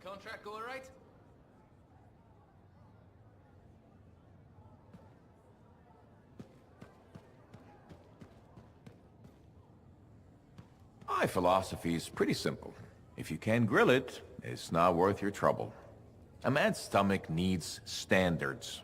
Contract go alright? My philosophy is pretty simple. If you can't grill it, it's not worth your trouble. A man's stomach needs standards.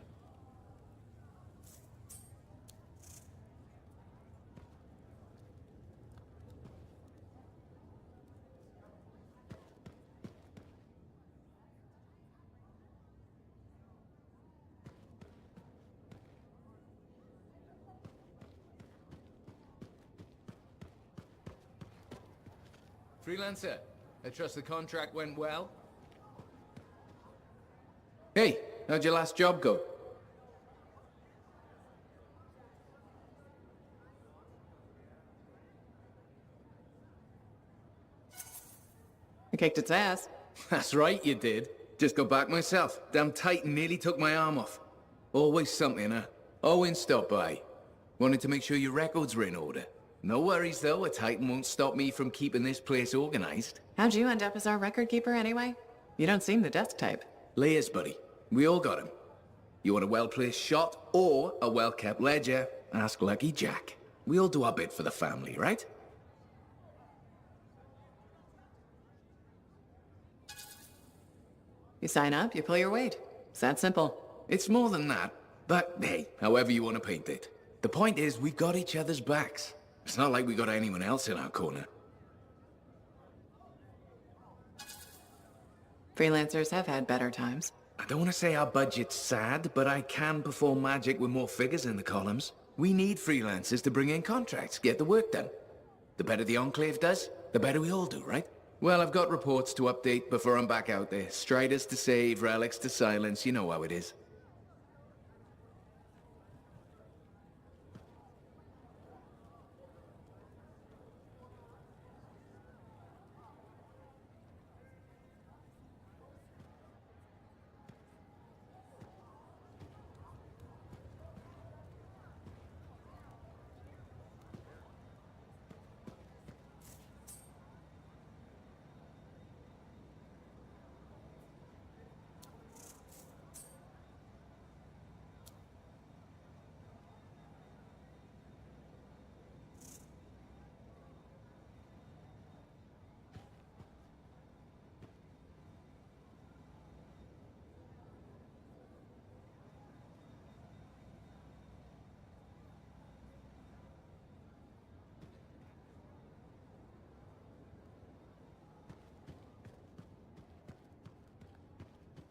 Freelancer, I trust the contract went well? Hey, how'd your last job go? I kicked its ass. That's right, you did. Just got back myself. Damn Titan nearly took my arm off. Always something, huh? Owen stopped by. Wanted to make sure your records were in order. No worries, though. A Titan won't stop me from keeping this place organized. How'd you end up as our record keeper anyway? You don't seem the desk type. Layers, buddy. We all got 'em. You want a well-placed shot or a well-kept ledger? Ask Lucky Jack. We all do our bit for the family, right? You sign up, you pull your weight. It's that simple. It's more than that. But hey, however you want to paint it. The point is, we've got each other's backs. It's not like we got anyone else in our corner. Freelancers have had better times. I don't want to say our budget's sad, but I can perform magic with more figures in the columns. We need freelancers to bring in contracts, get the work done. The better the Enclave does, the better we all do, right? Well, I've got reports to update before I'm back out there. Striders to save, relics to silence, you know how it is.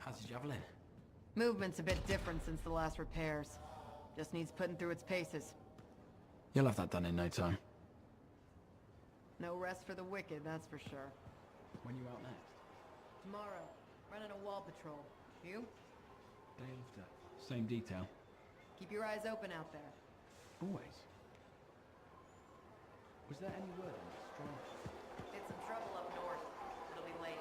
How's the javelin? Movement's a bit different since the last repairs. Just needs putting through its paces. You'll have that done in no time. No rest for the wicked, that's for sure. When you out next? Tomorrow, running a wall patrol. You? Day after. Same detail. Keep your eyes open out there. Always. Was there any word on the strong? It's some trouble up north. It'll be late.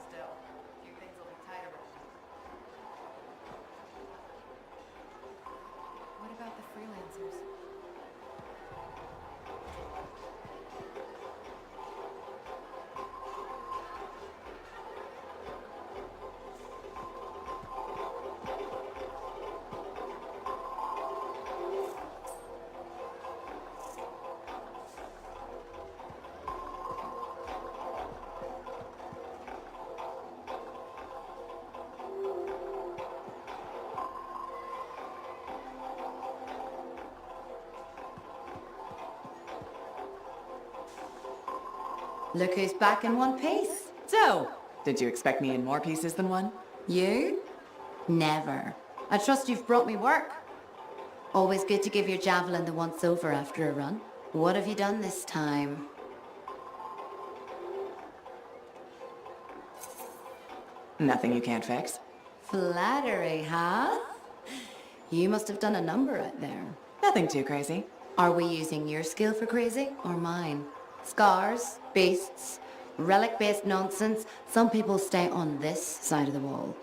Still, a few things will be tight around here. What about the freelancers? Look who's back in one piece. So, did you expect me in more pieces than one? You? Never. I trust you've brought me work. Always good to give your javelin the once over after a run. What have you done this time? Nothing you can't fix. Flattery, huh? You must have done a number out there. Nothing too crazy. Are we using your skill for crazy or mine? Scars, beasts, relic-based nonsense. Some people stay on this side of the wall.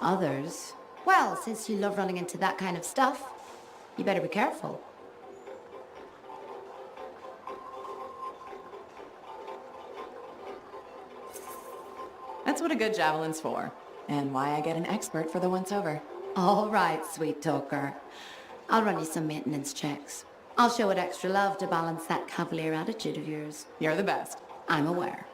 Others, well, since you love running into that kind of stuff, you better be careful. what a good javelin's for. And why I get an expert for the once-over. All right, sweet talker. I'll run you some maintenance checks. I'll show it extra love to balance that cavalier attitude of yours. You're the best. I'm aware.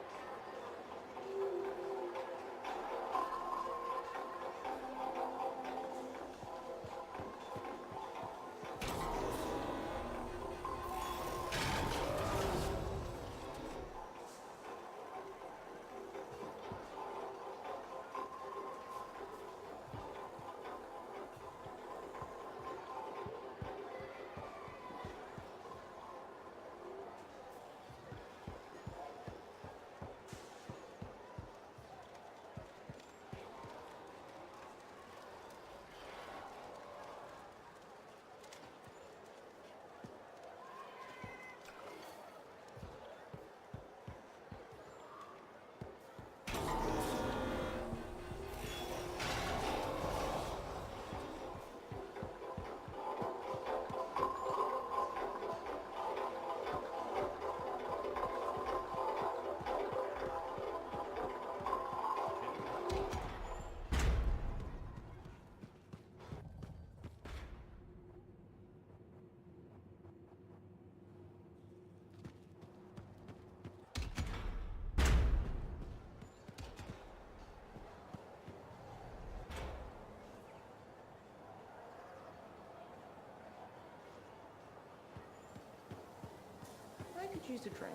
I could use a drink.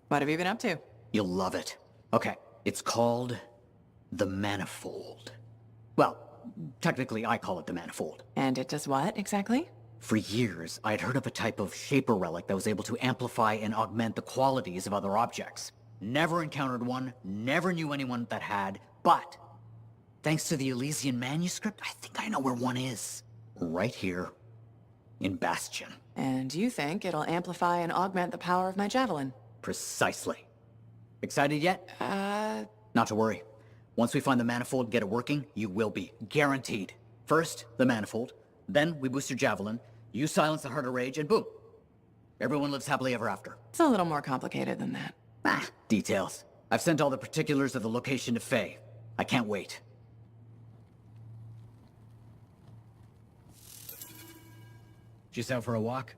What have you been up to? You'll love it. Okay, it's called the Manifold. Well, technically I call it the Manifold. And it does what, exactly? For years, I'd heard of a type of Shaper relic that was able to amplify and augment the qualities of other objects. Never encountered one, never knew anyone that had, but thanks to the Elysian manuscript, I think I know where one is. Right here in Bastion. And you think it'll amplify and augment the power of my javelin? Precisely. Excited yet? Not to worry. Once we find the Manifold and get it working, you will be. Guaranteed. First, the Manifold. Then, we boost your javelin. You silence the Heart of Rage, and boom. Everyone lives happily ever after. It's a little more complicated than that. Ah, details. I've sent all the particulars of the location to Faye. I can't wait. Just out for a walk?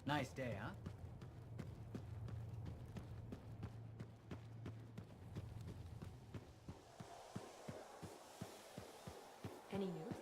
Nice day, huh? Any news?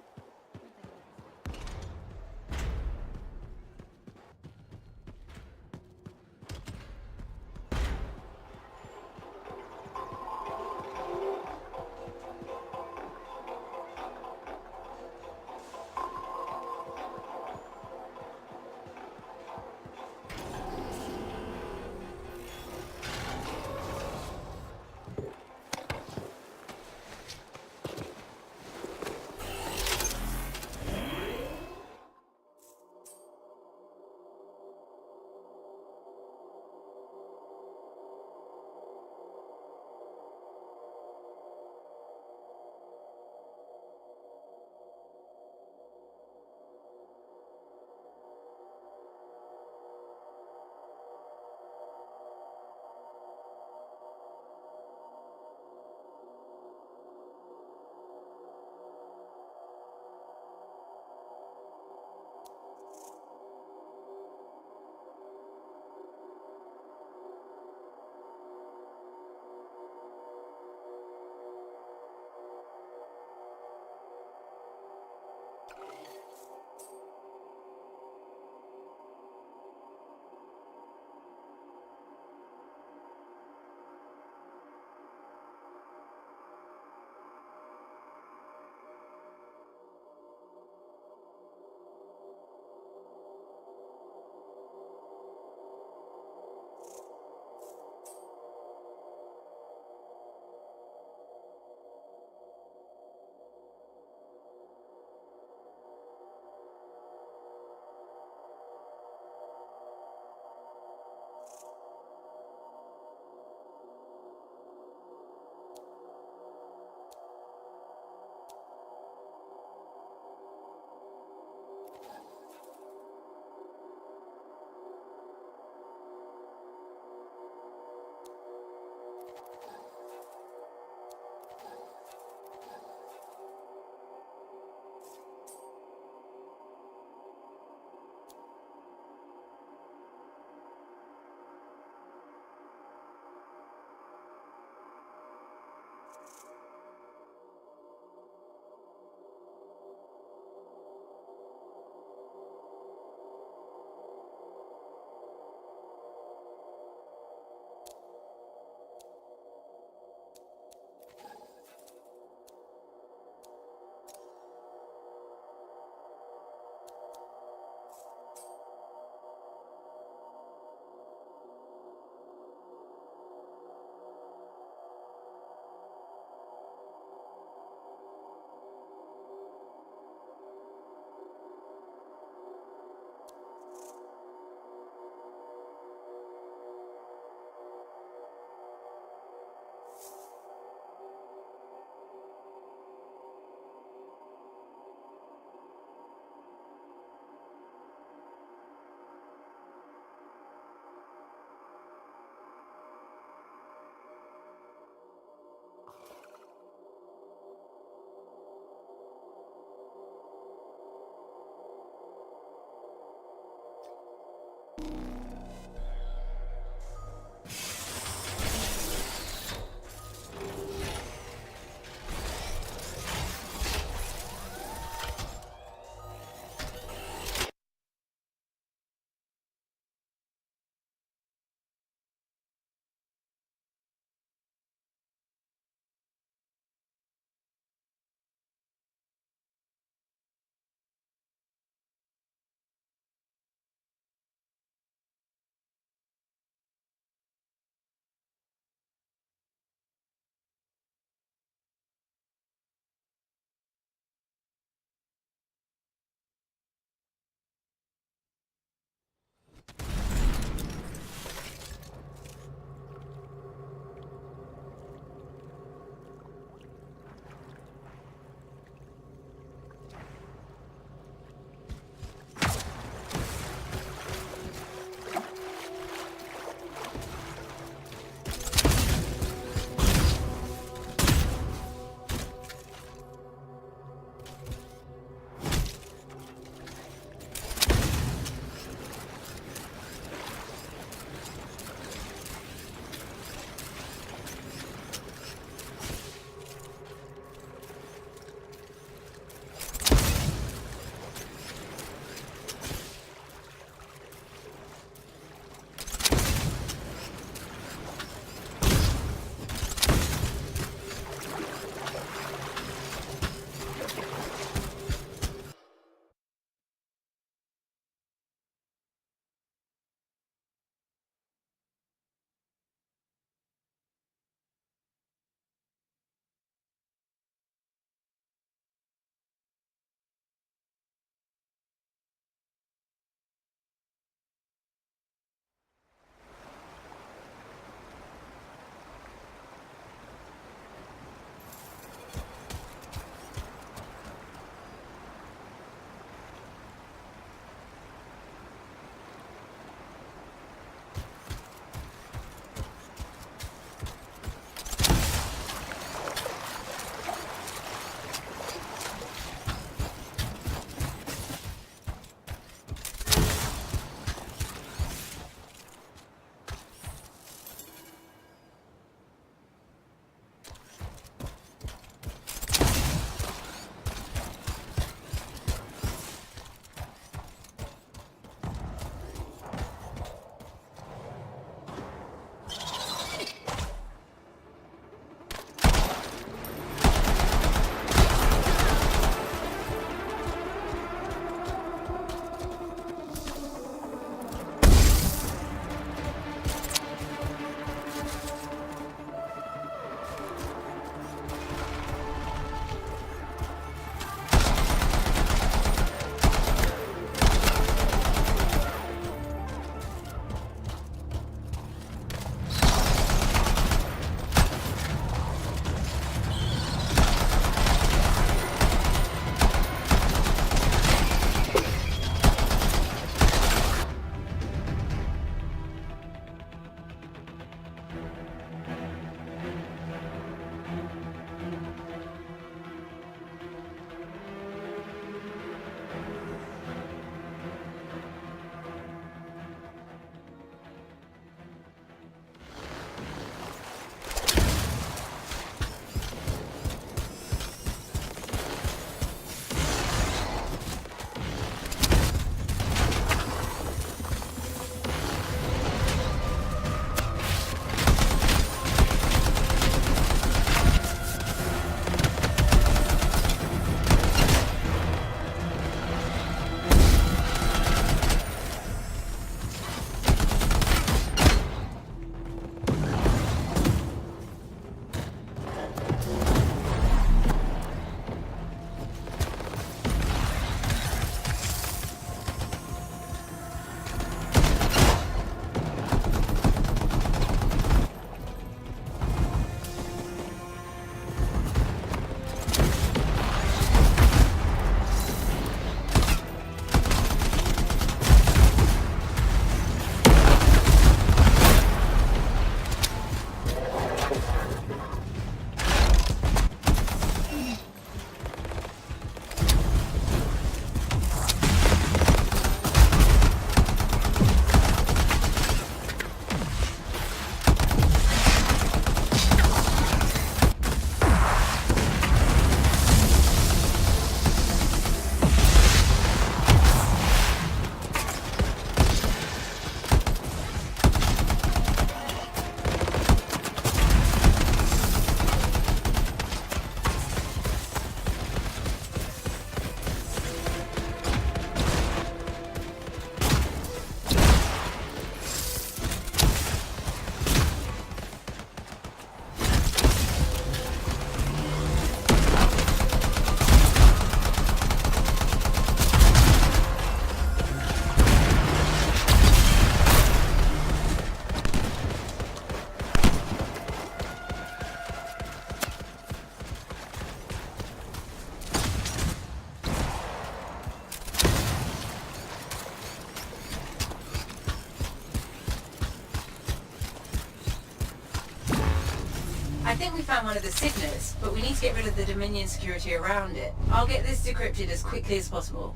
think we found one of the signals, but we need to get rid of the Dominion security around it. I'll get this decrypted as quickly as possible.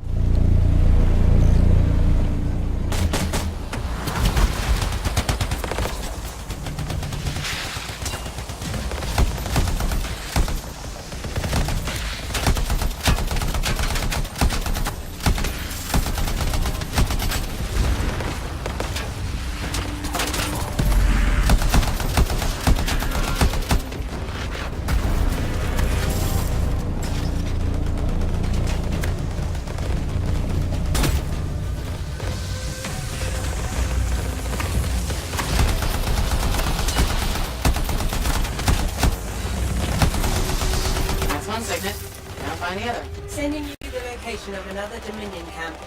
That's one signet. Now find the other. Sending you the location of another Dominion camp.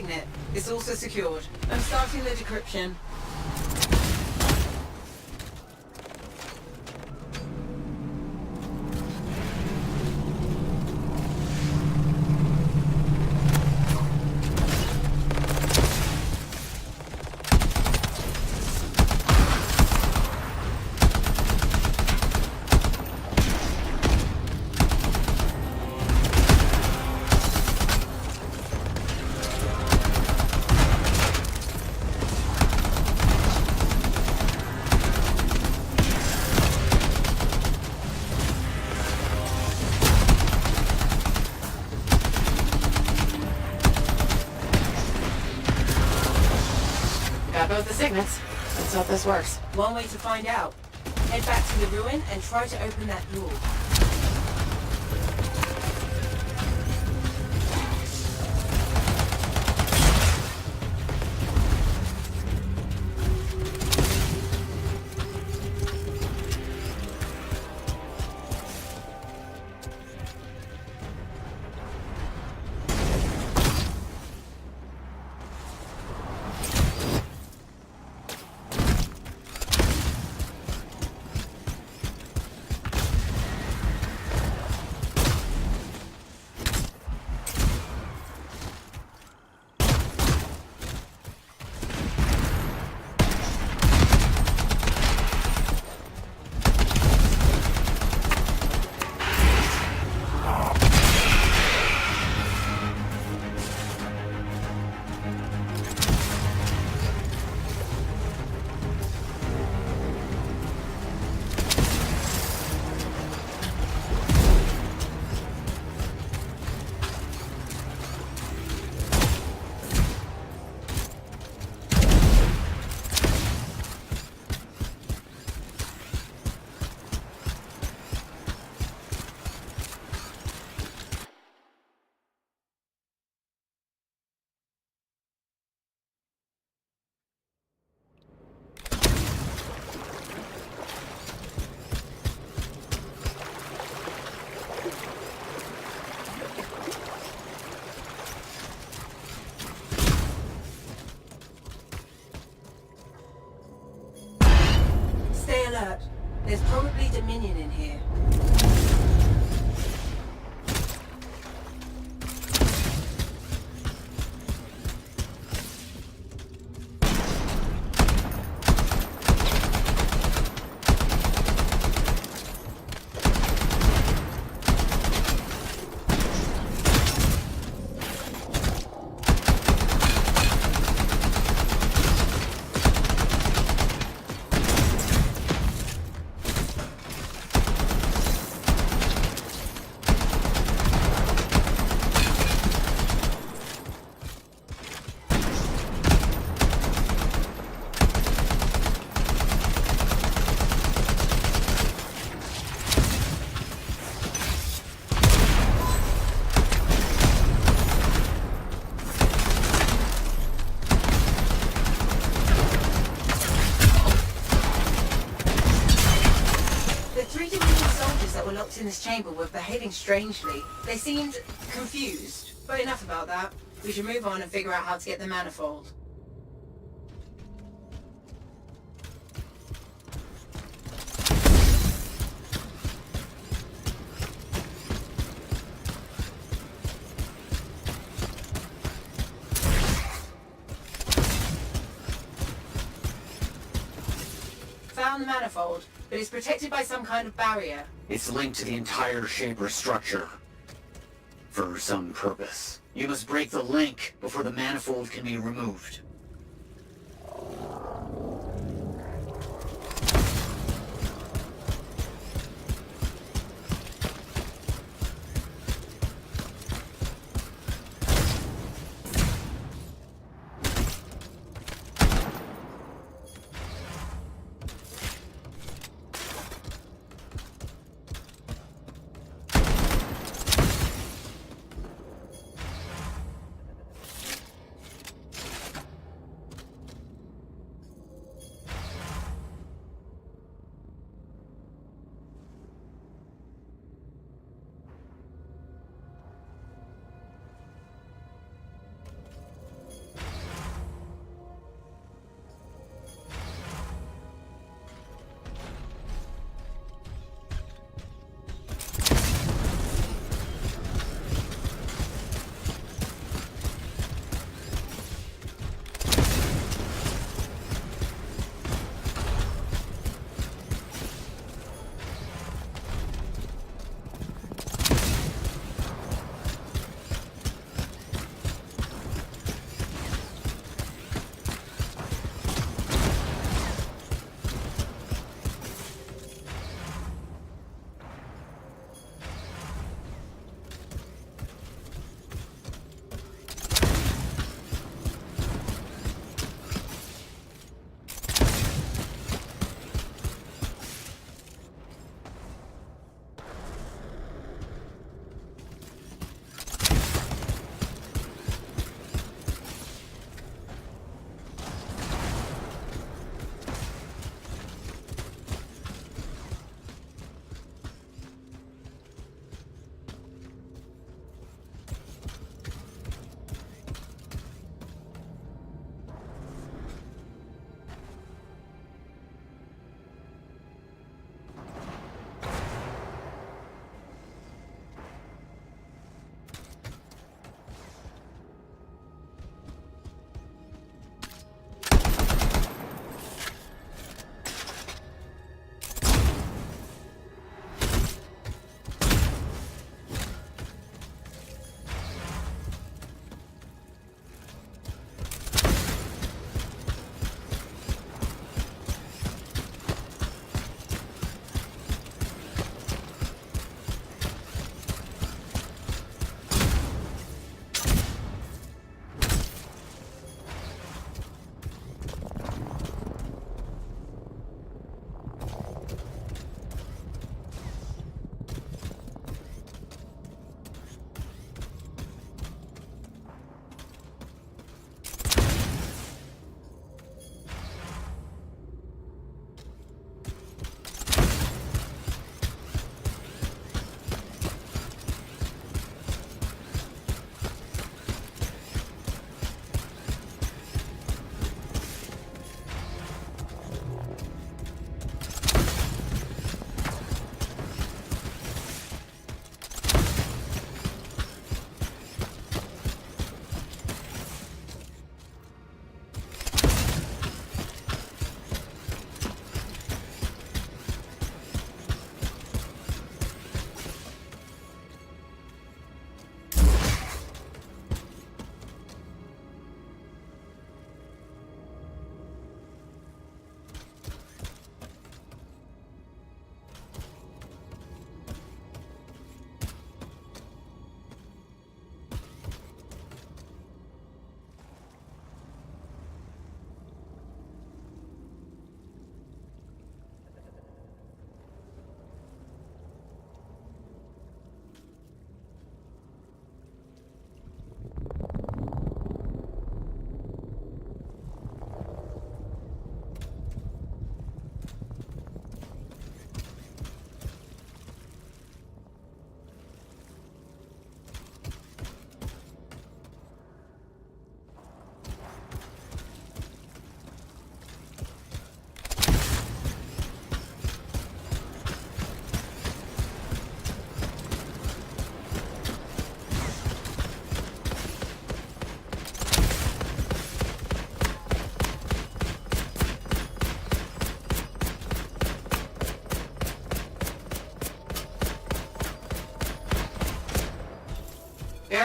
signet. It's also secured. I'm starting the decryption. Got both the signets. Let's hope this works. One way to find out. Head back to the ruin and try to open that door. Stay alert. There's probably Dominion in here. In this chamber were behaving strangely. They seemed confused. But enough about that. We should move on and figure out how to get the manifold. Found the manifold, but it's protected by some kind of barrier. It's linked to the entire Shaper structure. For some purpose. You must break the link before the manifold can be removed.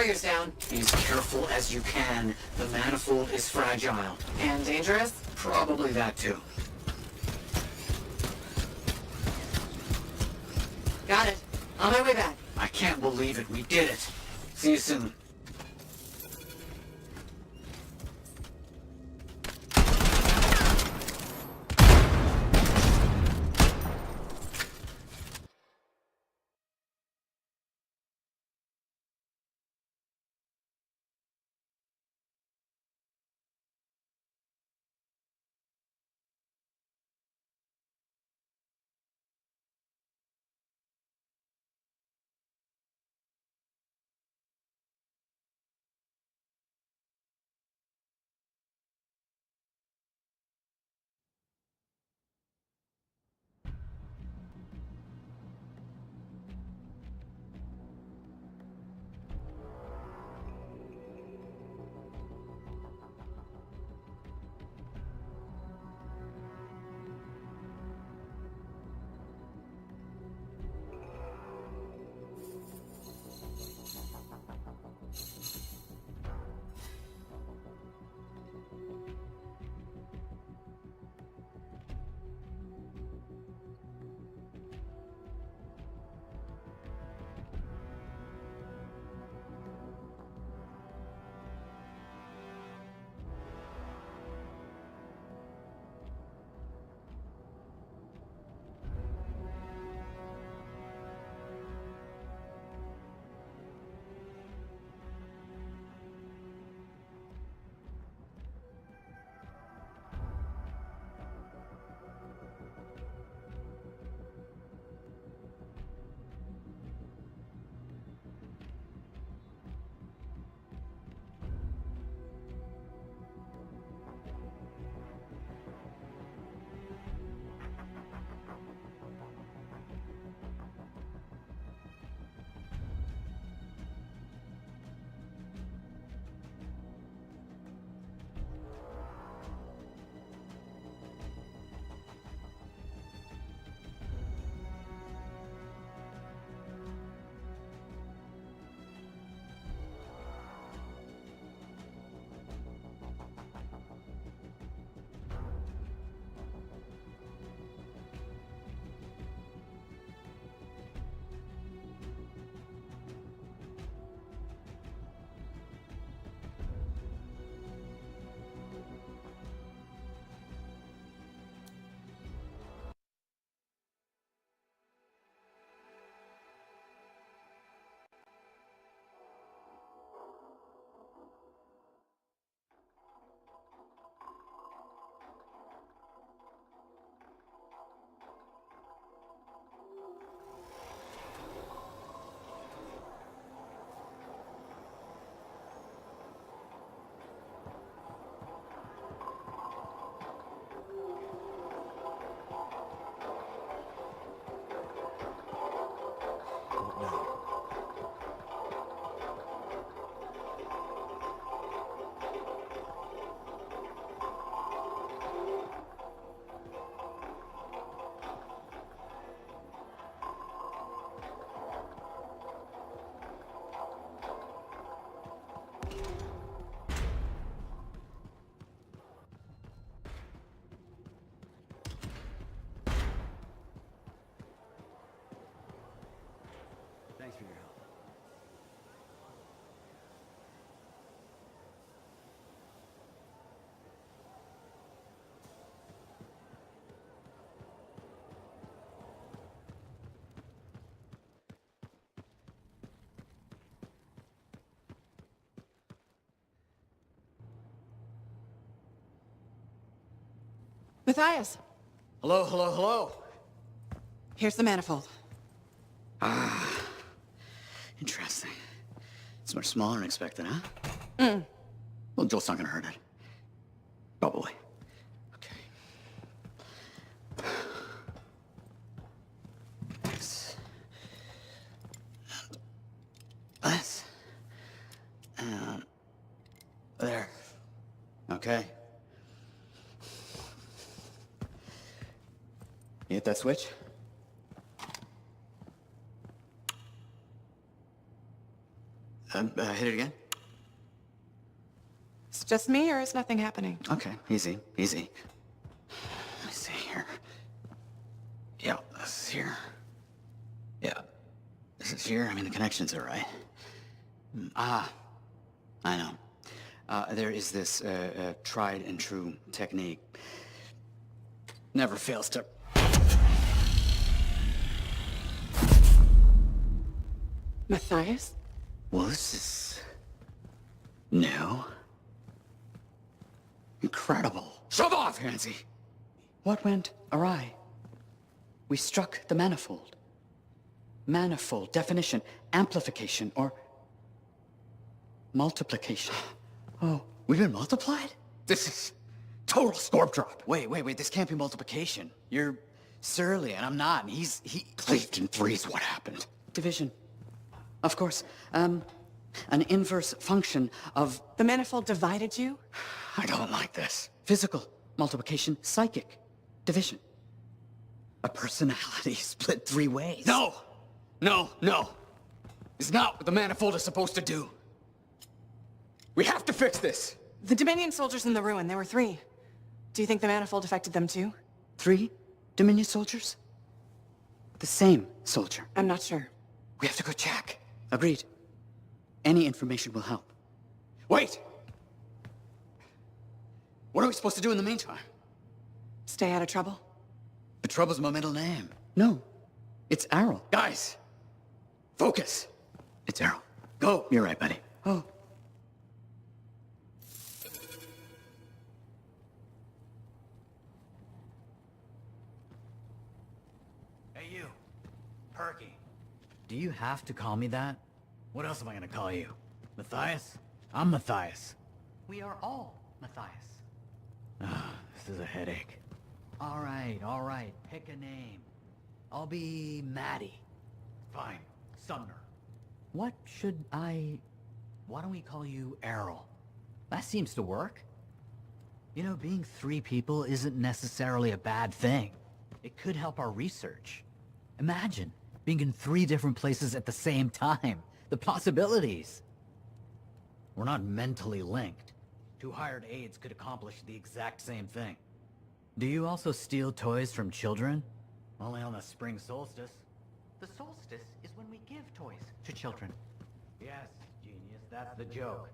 barrier's down. Be as careful as you can. The manifold is fragile. And dangerous? Probably that too. Got it. On my way back. I can't believe it. We did it. See you soon. Thanks for your help. Matthias, Hello, hello, hello. here's the manifold. Interesting. It's much smaller than expected, huh? Well, Joel's not gonna hurt it. Probably. Okay. This. And this. And there. Okay. You hit that switch? Hit it again? It's just me, or is nothing happening? Okay, easy, easy. Let me see here. Yeah, this is here. Yeah, this is here. I mean, the connections are right. I know. There is this tried and true technique. Never fails to... Matthias? Well, this is... new. Incredible. Shove off, Hansi! What went awry? We struck the manifold. Manifold, definition, amplification, or... multiplication. Oh, we've been multiplied? This is total scorp drop. Wait, this can't be multiplication. You're surly, and I'm not, and he cleaved in threes. What happened? Division. Of course. An inverse function of... The manifold divided you? I don't like this. Physical multiplication, psychic division. A personality split 3 ways. No! It's not what the manifold is supposed to do. We have to fix this. The Dominion soldiers in the ruin, there were 3. Do you think the manifold affected them too? 3 Dominion soldiers? The same soldier. I'm not sure. We have to go check. Agreed. Any information will help. Wait! What are we supposed to do in the meantime? Stay out of trouble? The trouble's my middle name. No, it's Errol. Guys, focus. It's Errol. Go. You're right, buddy. Oh. Hey, you. Perky. Do you have to call me that? What else am I gonna call you? Matthias? I'm Matthias. We are all Matthias. This is a headache. All right. Pick a name. I'll be Maddie. Fine. Sumner. Why don't we call you Errol? That seems to work. You know, being 3 people isn't necessarily a bad thing. It could help our research. Imagine being in 3 different places at the same time. The possibilities. We're not mentally linked. 2 hired aides could accomplish the exact same thing. Do you also steal toys from children? Only on the spring solstice. The solstice is when we give toys to children. Yes, genius, that's the joke.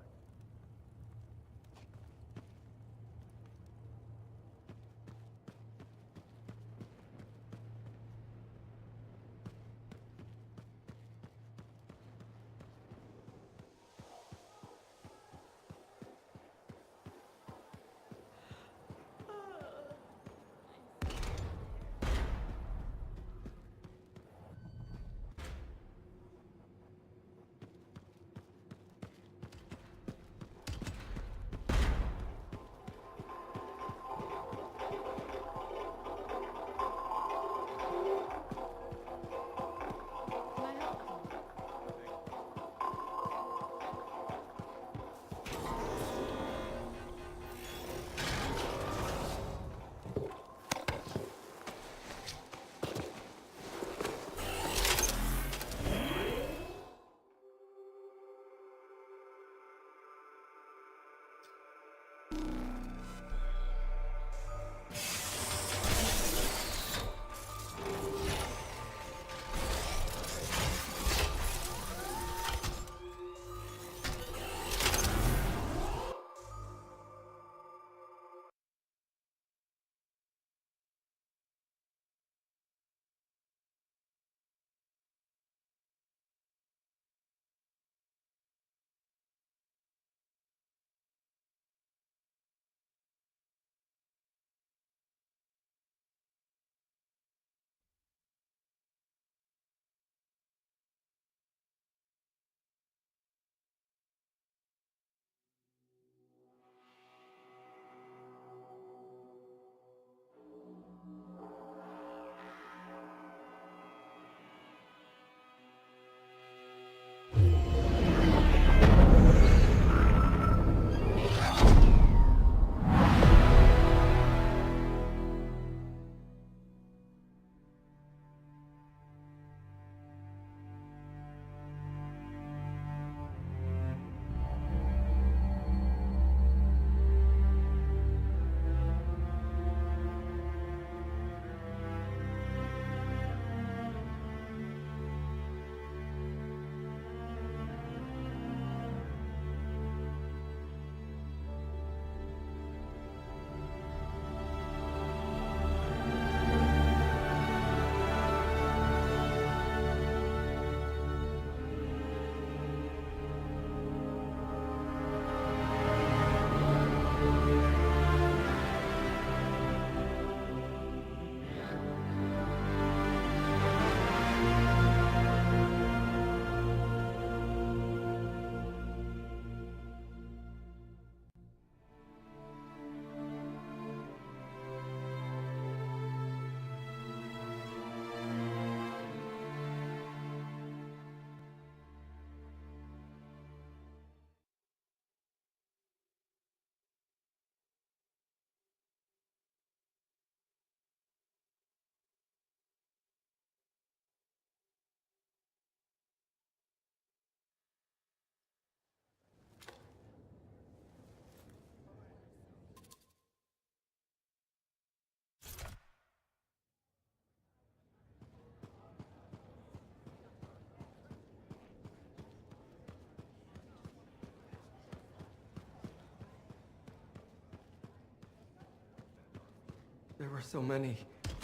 There were so many,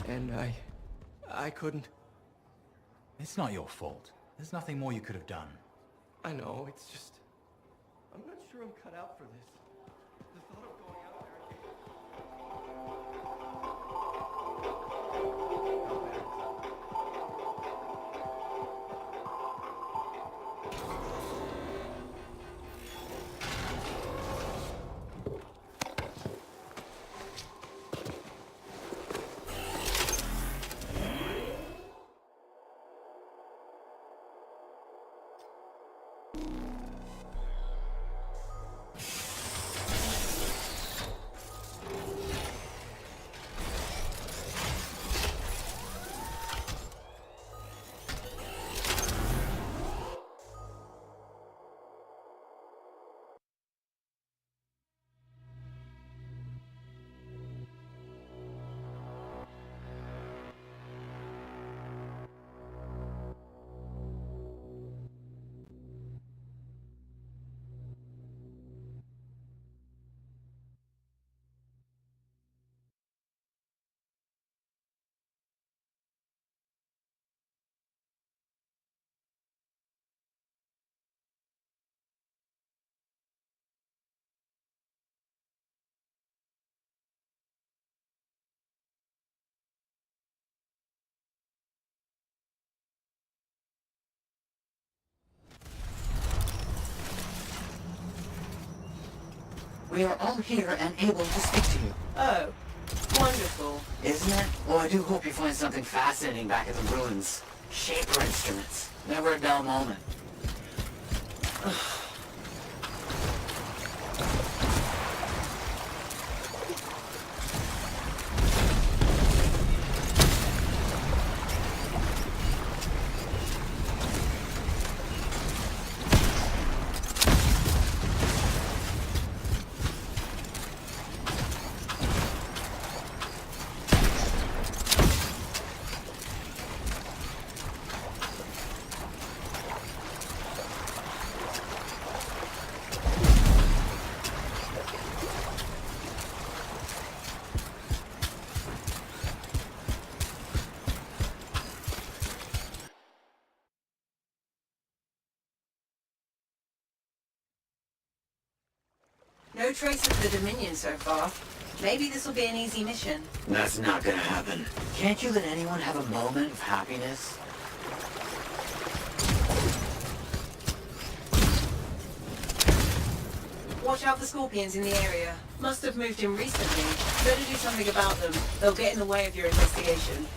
and I couldn't. It's not your fault. There's nothing more you could have done. I know, it's just... I'm not sure I'm cut out for this. The thought of going out there... We are all here and able to speak to you. Oh, wonderful. Isn't it? Well, I do hope you find something fascinating back at the ruins. Shaper instruments. Never a dull moment. No trace of the Dominion so far. Maybe this will be an easy mission. That's not gonna happen. Can't you let anyone have a moment of happiness? Watch out for scorpions in the area. Must have moved in recently. Better do something about them. They'll get in the way of your investigation.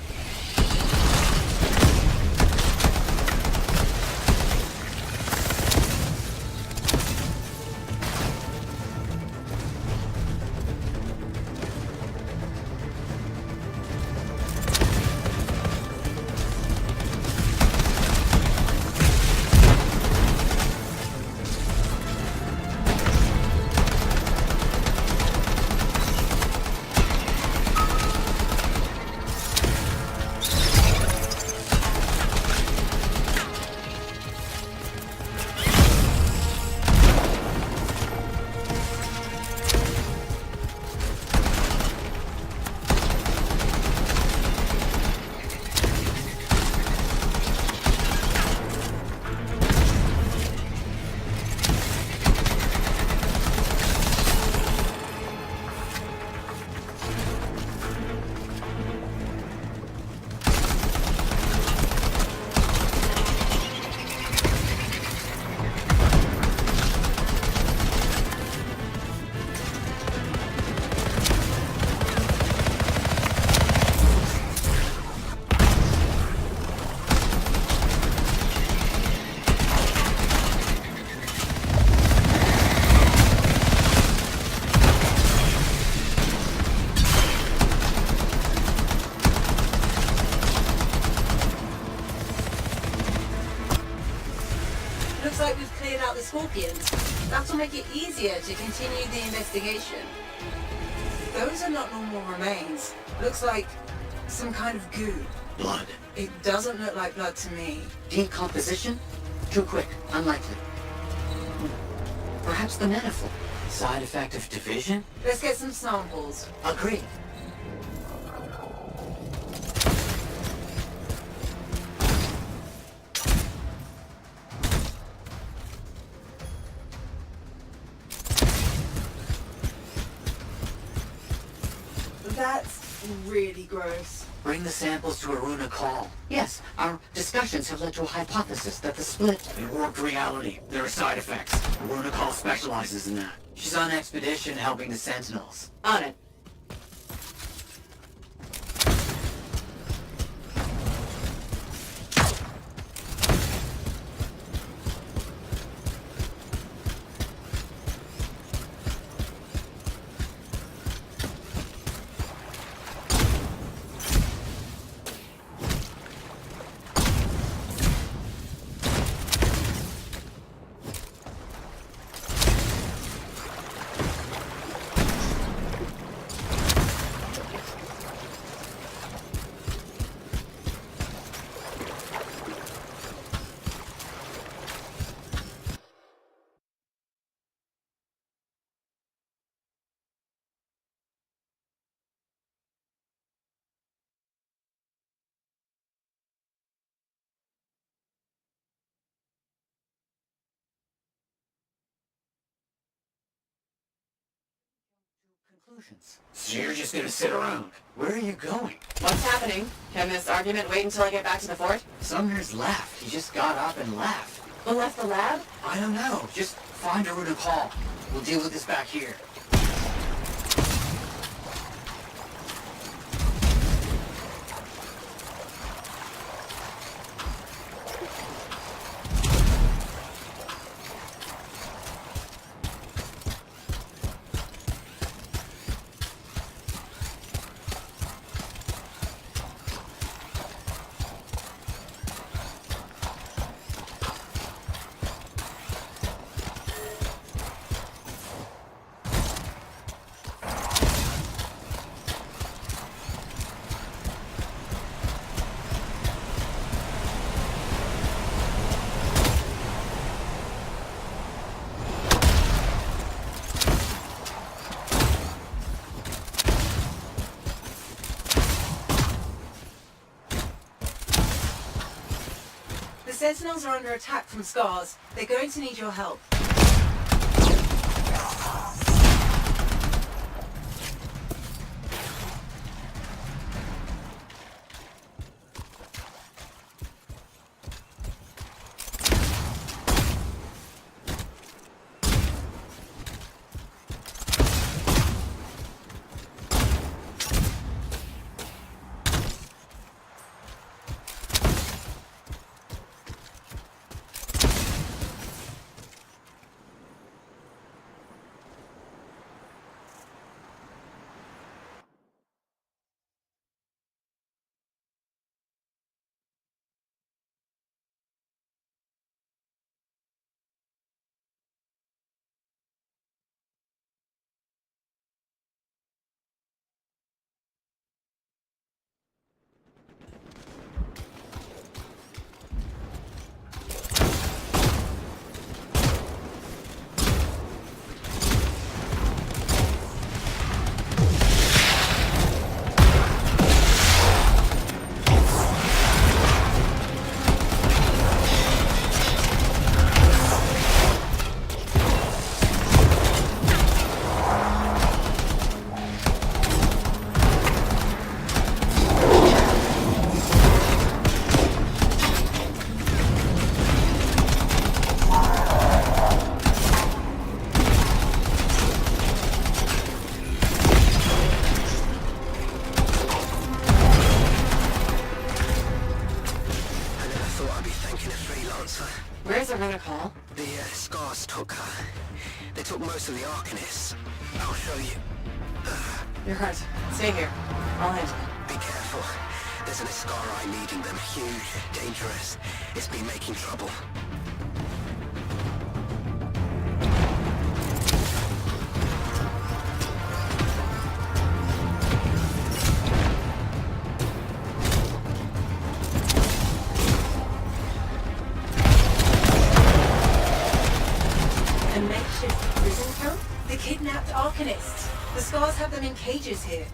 Looks like we've cleared out the scorpions. That'll make it easier to continue the investigation. Those are not normal remains. Looks like some kind of goo. Blood. It doesn't look like blood to me. Decomposition? Too quick. Unlikely. Perhaps the manifold. Side effect of division? Let's get some samples. Agreed. That's really gross. Bring the samples to Aruna Call. Yes, our discussions have led to a hypothesis that the split in warped reality. There are side effects. Aruna Call specializes in that. She's on expedition helping the Sentinels. On it. Conclusions. So you're just gonna sit around. Where are you going? What's happening? Can this argument wait until I get back to the fort? Sumner's left. He just got up and left. Who left the lab? I don't know. Just find Aruna Call. We'll deal with this back here. The Sentinels are under attack from Scars. They're going to need your help. Where's Aruna Call? The Scars took her. They took most of the Arcanists. I'll show you. You're hurt. Stay here. I'll handle it. Be careful. There's an Ascarai leading them. Huge, dangerous. It's been making trouble. A makeshift prison camp? The kidnapped Arcanists. The Scars have them in cages here.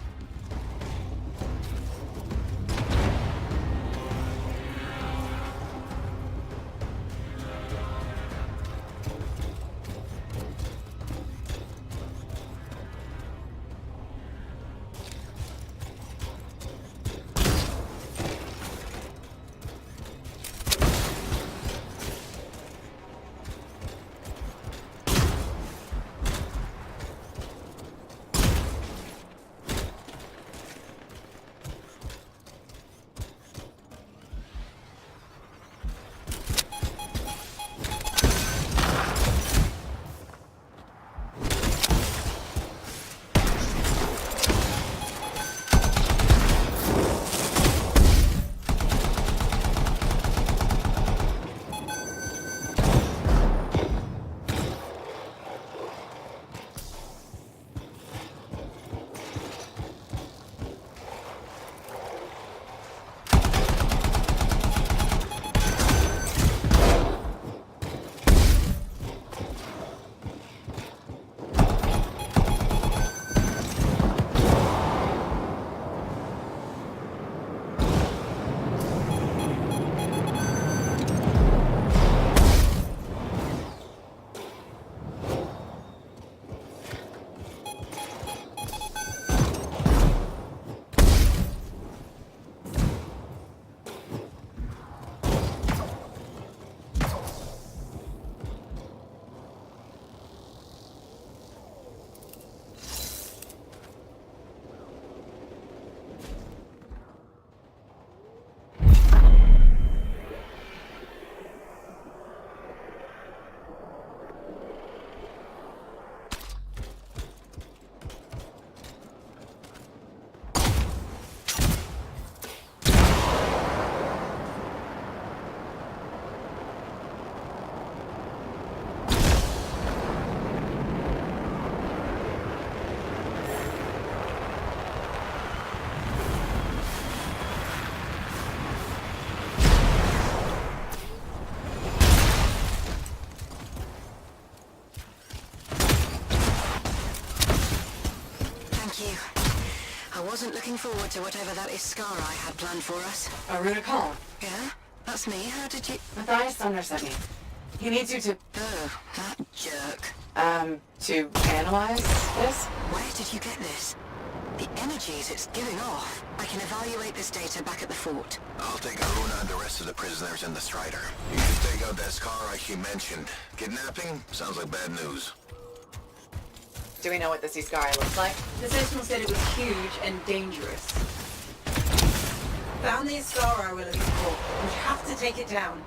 Looking forward to whatever that Iskara had planned for us. A rune call. Yeah? That's me. How did you... MaTTos's son sent me. He needs you to, Oh, that jerk. to analyze this? Where did you get this? The energies it's giving off. I can evaluate this data back at the fort. I'll take Aruna and the rest of the prisoners in the Strider. You can take out that Iskara he mentioned. Kidnapping? Sounds like bad news. Do we know what this Iskara looks like? The Sentinel said it was huge and dangerous. Found the Iskara we're looking for. We have to take it down.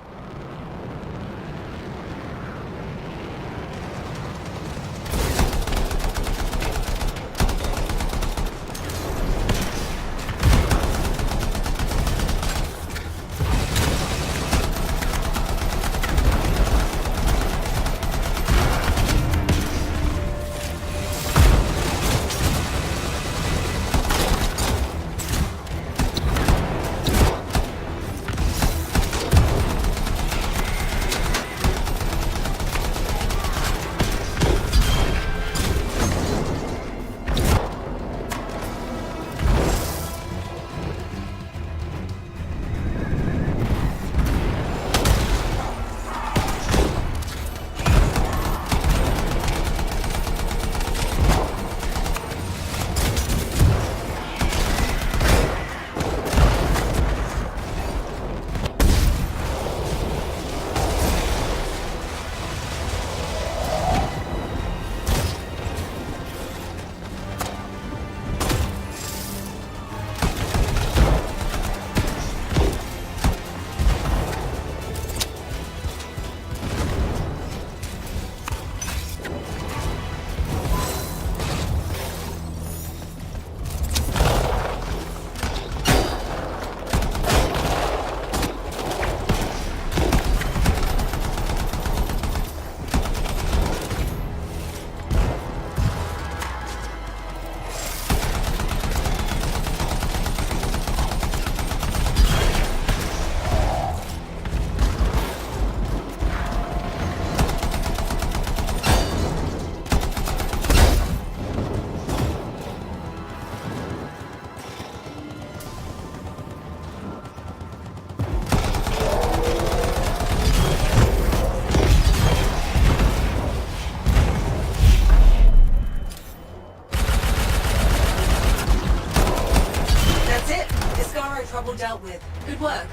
trouble dealt with. Good work.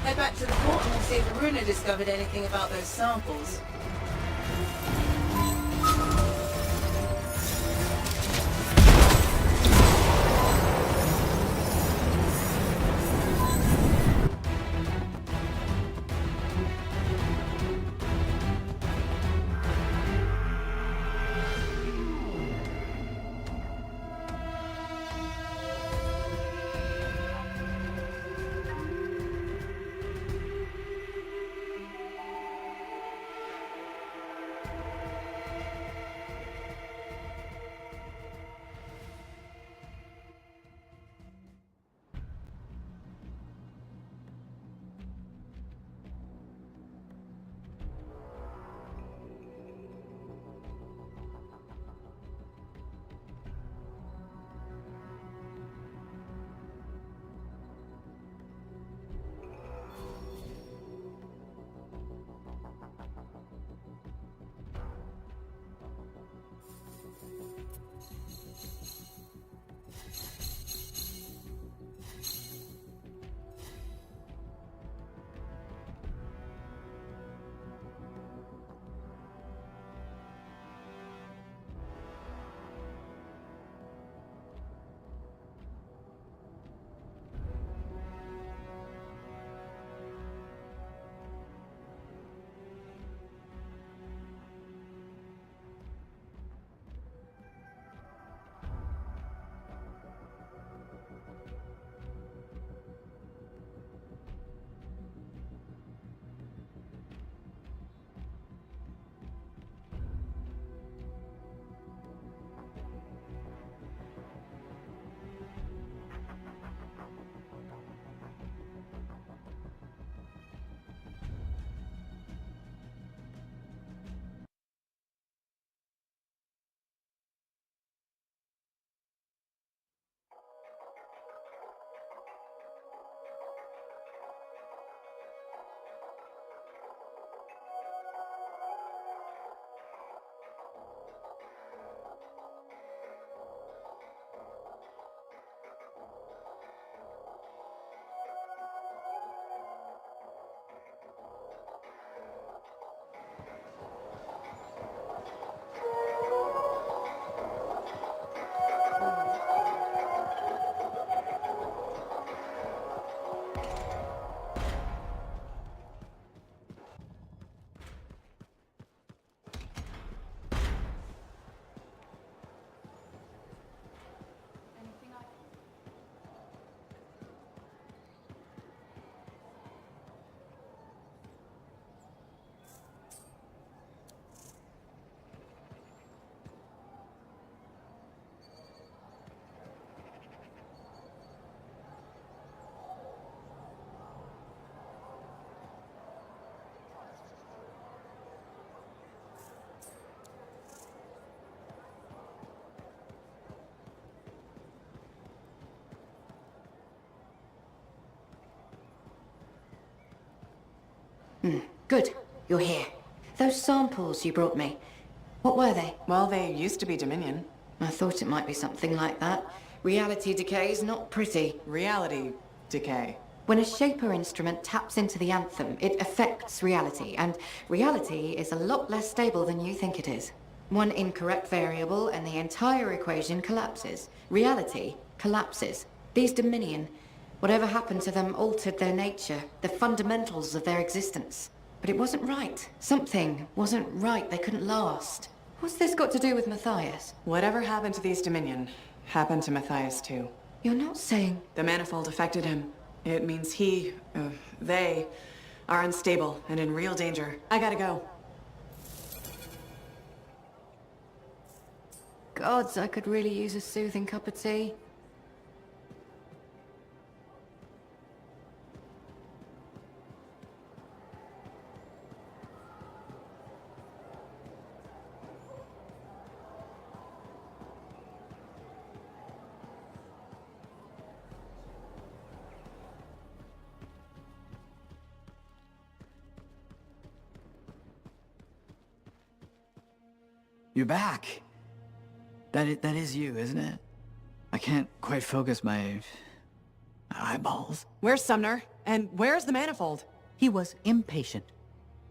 Head back to the fort and we'll see if Aruna discovered anything about those samples. Good. You're here. Those samples you brought me, what were they? Well, they used to be Dominion. I thought it might be something like that. Reality decay is not pretty. Reality decay. When a Shaper instrument taps into the Anthem, it affects reality, and reality is a lot less stable than you think it is. One incorrect variable and the entire equation collapses. Reality collapses. These Dominion, whatever happened to them altered their nature, the fundamentals of their existence. But it wasn't right. Something wasn't right. They couldn't last. What's this got to do with Matthias? Whatever happened to these Dominion happened to Matthias too. You're not saying... The manifold affected him. It means they are unstable and in real danger. I gotta go. Gods, I could really use a soothing cup of tea. You're back. That is you, isn't it? I can't quite focus my eyeballs. Where's Sumner? And where's the manifold? He was impatient.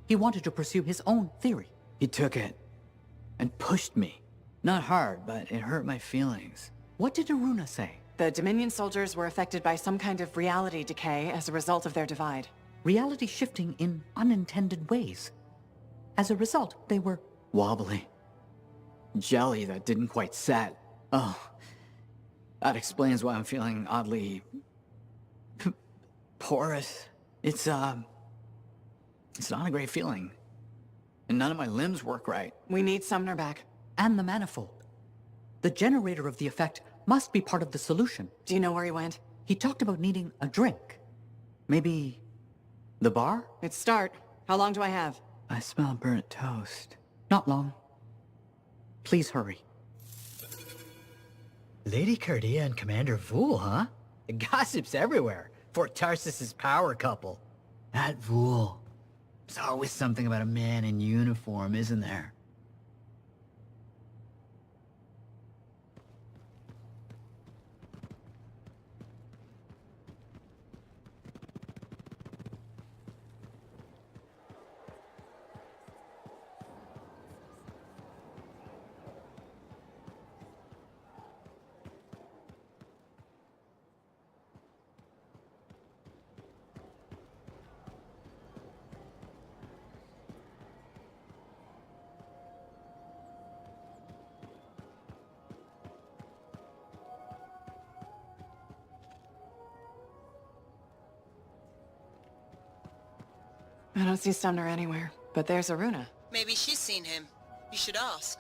He wanted to pursue his own theory. He took it and pushed me. Not hard, but it hurt my feelings. What did Aruna say? The Dominion soldiers were affected by some kind of reality decay as a result of their divide. Reality shifting in unintended ways. As a result, they were wobbly. Jelly that didn't quite set. Oh, that explains why I'm feeling oddly... porous. It's not a great feeling. And none of my limbs work right. We need Sumner back. And the manifold. The generator of the effect must be part of the solution. Do you know where he went? He talked about needing a drink. Maybe... the bar? It's start. How long do I have? I smell burnt toast. Not long. Please hurry. Lady Cardia and Commander Vool, huh? The gossip's everywhere. Fort Tarsus's power couple. That Vool. There's always something about a man in uniform, isn't there? I don't see Sumner anywhere, but there's Aruna. Maybe she's seen him. You should ask.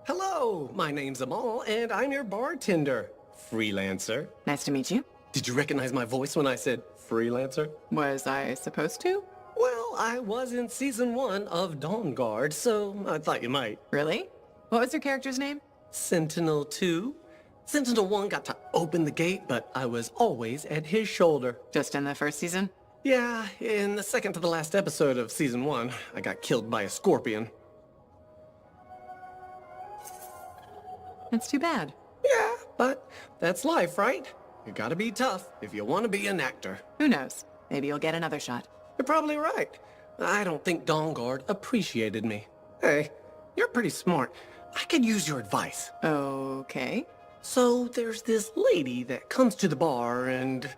Hello, my name's Amal, and I'm your bartender. Freelancer. Nice to meet you. Did you recognize my voice when I said freelancer? Was I supposed to? Well, I was in Season 1 of Dawn Guard, so I thought you might. Really? What was your character's name? Sentinel 2. Sentinel 1 got to open the gate, but I was always at his shoulder. Just in the first season? Yeah, in the second to the last episode of Season 1, I got killed by a scorpion. That's too bad. Yeah, but that's life, right? You gotta be tough if you want to be an actor. Who knows? Maybe you'll get another shot. You're probably right. I don't think Dawn Guard appreciated me. Hey, you're pretty smart. I could use your advice. Okay. So there's this lady that comes to the bar and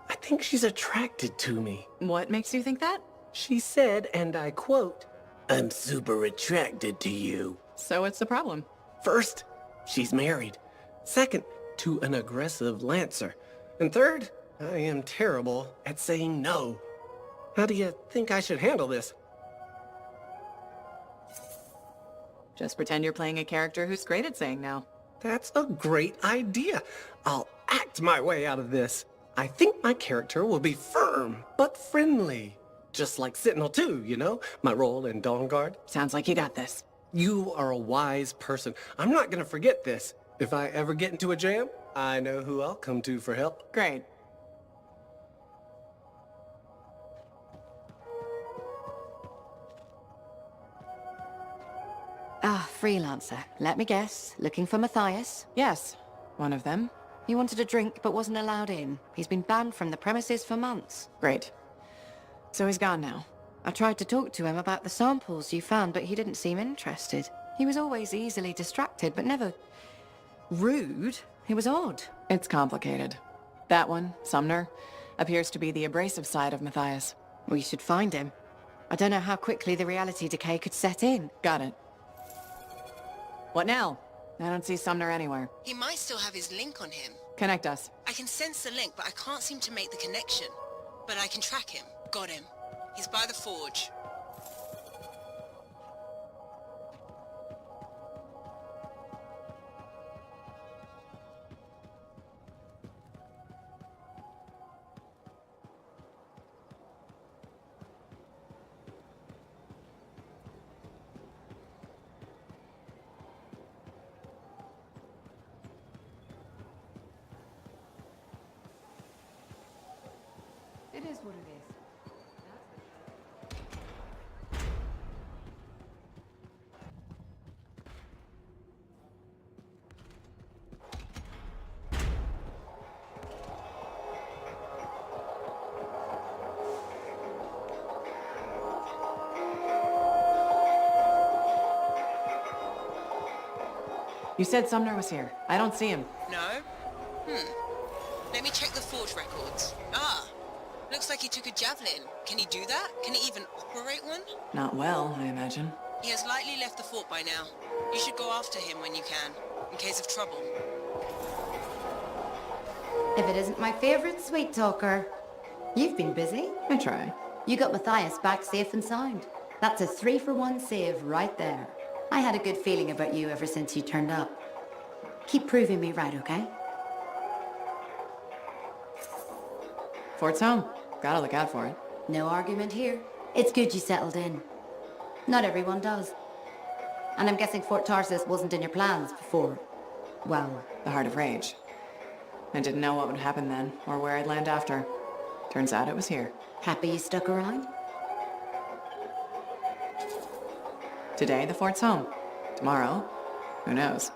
I think she's attracted to me. What makes you think that? She said, and I quote, "I'm super attracted to you." So what's the problem? First, she's married. Second, to an aggressive Lancer. And third, I am terrible at saying no. How do you think I should handle this? Just pretend you're playing a character who's great at saying no. That's a great idea. I'll act my way out of this. I think my character will be firm, but friendly. Just like Sentinel 2, you know? My role in Dawn Guard. Sounds like you got this. You are a wise person. I'm not gonna forget this. If I ever get into a jam, I know who I'll come to for help. Great. Ah, freelancer. Let me guess. Looking for Matthias? Yes, one of them. He wanted a drink but wasn't allowed in. He's been banned from the premises for months. Great. So he's gone now. I tried to talk to him about the samples you found, but he didn't seem interested. He was always easily distracted, but never rude. He was odd. It's complicated. That one, Sumner, appears to be the abrasive side of Matthias. We should find him. I don't know how quickly the reality decay could set in. Got it. What now? I don't see Sumner anywhere. He might still have his link on him. Connect us. I can sense the link, but I can't seem to make the connection. But I can track him. Got him. He's by the forge. It is what it is. You said Sumner was here. I don't see him. No? Let me check the forge records. Ah, looks like he took a javelin. Can he do that? Can he even operate one? Not well, I imagine. He has likely left the fort by now. You should go after him when you can, in case of trouble. If it isn't my favorite sweet talker. You've been busy. I try. You got Matthias back safe and sound. That's a 3-for-1 save right there. I had a good feeling about you ever since you turned up. Keep proving me right, okay? Fort's home. Gotta look out for it. No argument here. It's good you settled in. Not everyone does. And I'm guessing Fort Tarsus wasn't in your plans before. Well, The Heart of Rage. I didn't know what would happen then, or where I'd land after. Turns out it was here. happy you stuck around? Today, the fort's home. Tomorrow, who knows?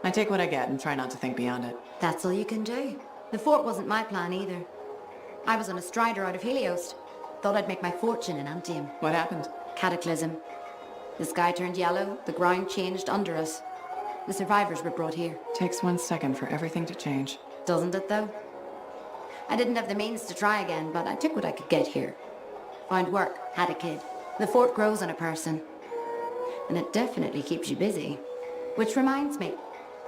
I take what I get and try not to think beyond it. That's all you can do. The fort wasn't my plan either. I was on a strider out of Helios. Thought I'd make my fortune in Anthem. What happened? Cataclysm. The sky turned yellow, the ground changed under us. The survivors were brought here. Takes 1 second for everything to change. Doesn't it, though? I didn't have the means to try again, but I took what I could get here. Found work, had a kid. The fort grows on a person. And it definitely keeps you busy. Which reminds me,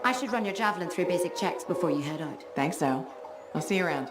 I should run your javelin through basic checks before you head out. Thanks, though. I'll see you around.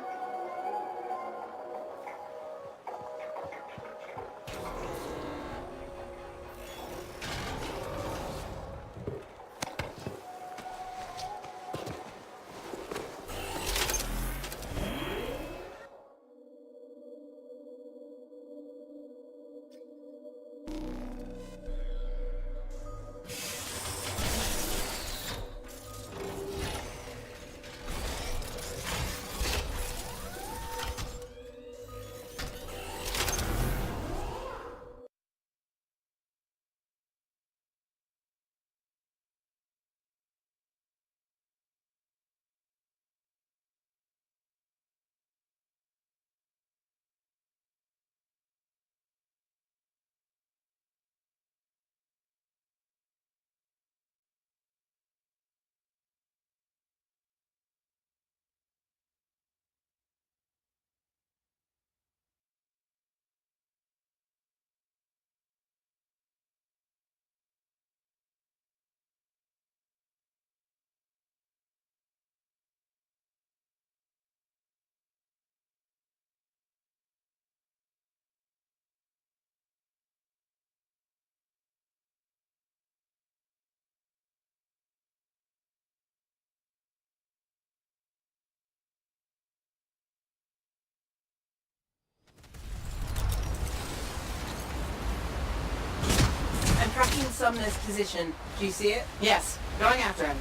Sumner's position. Do you see it? Yes, going after him.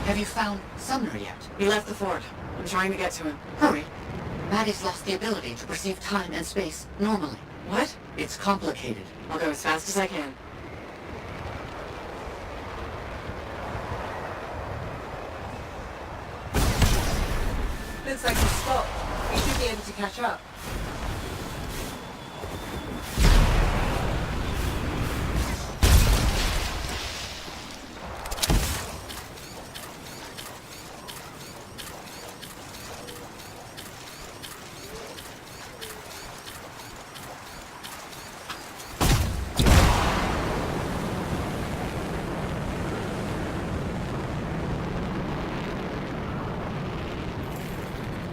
Have you found Sumner yet? He left the fort. I'm trying to get to him. Hurry. Maddie's lost the ability to perceive time and space normally. What? It's complicated. I'll go as fast as I can. Looks like he's stopped. You should be able to catch up.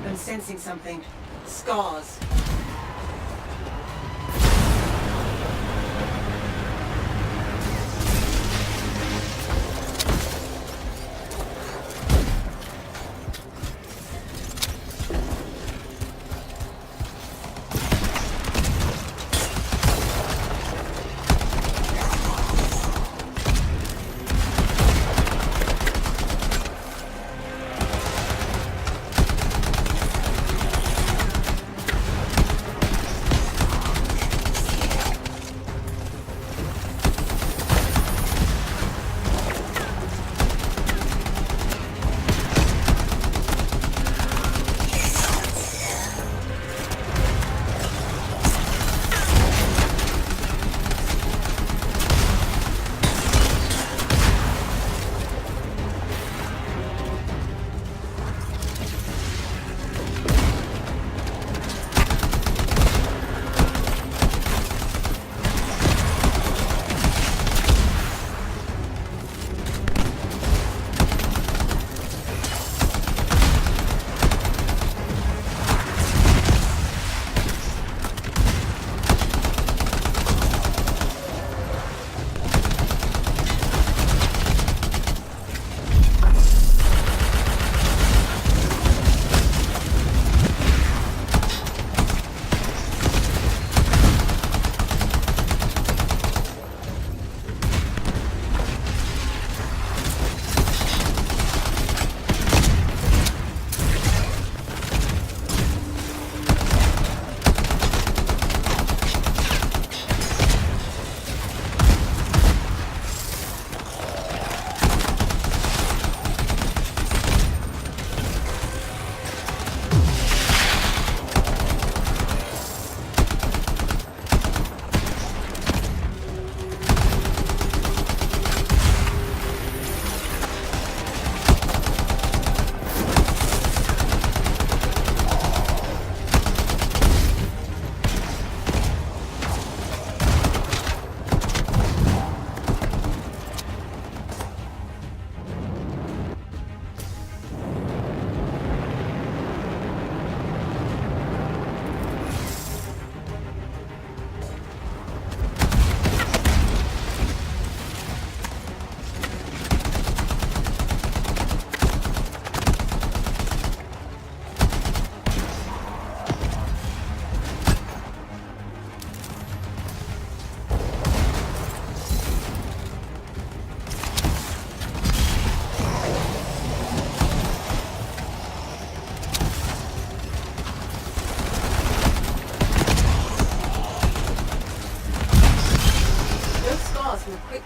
I'm sensing something. Scars.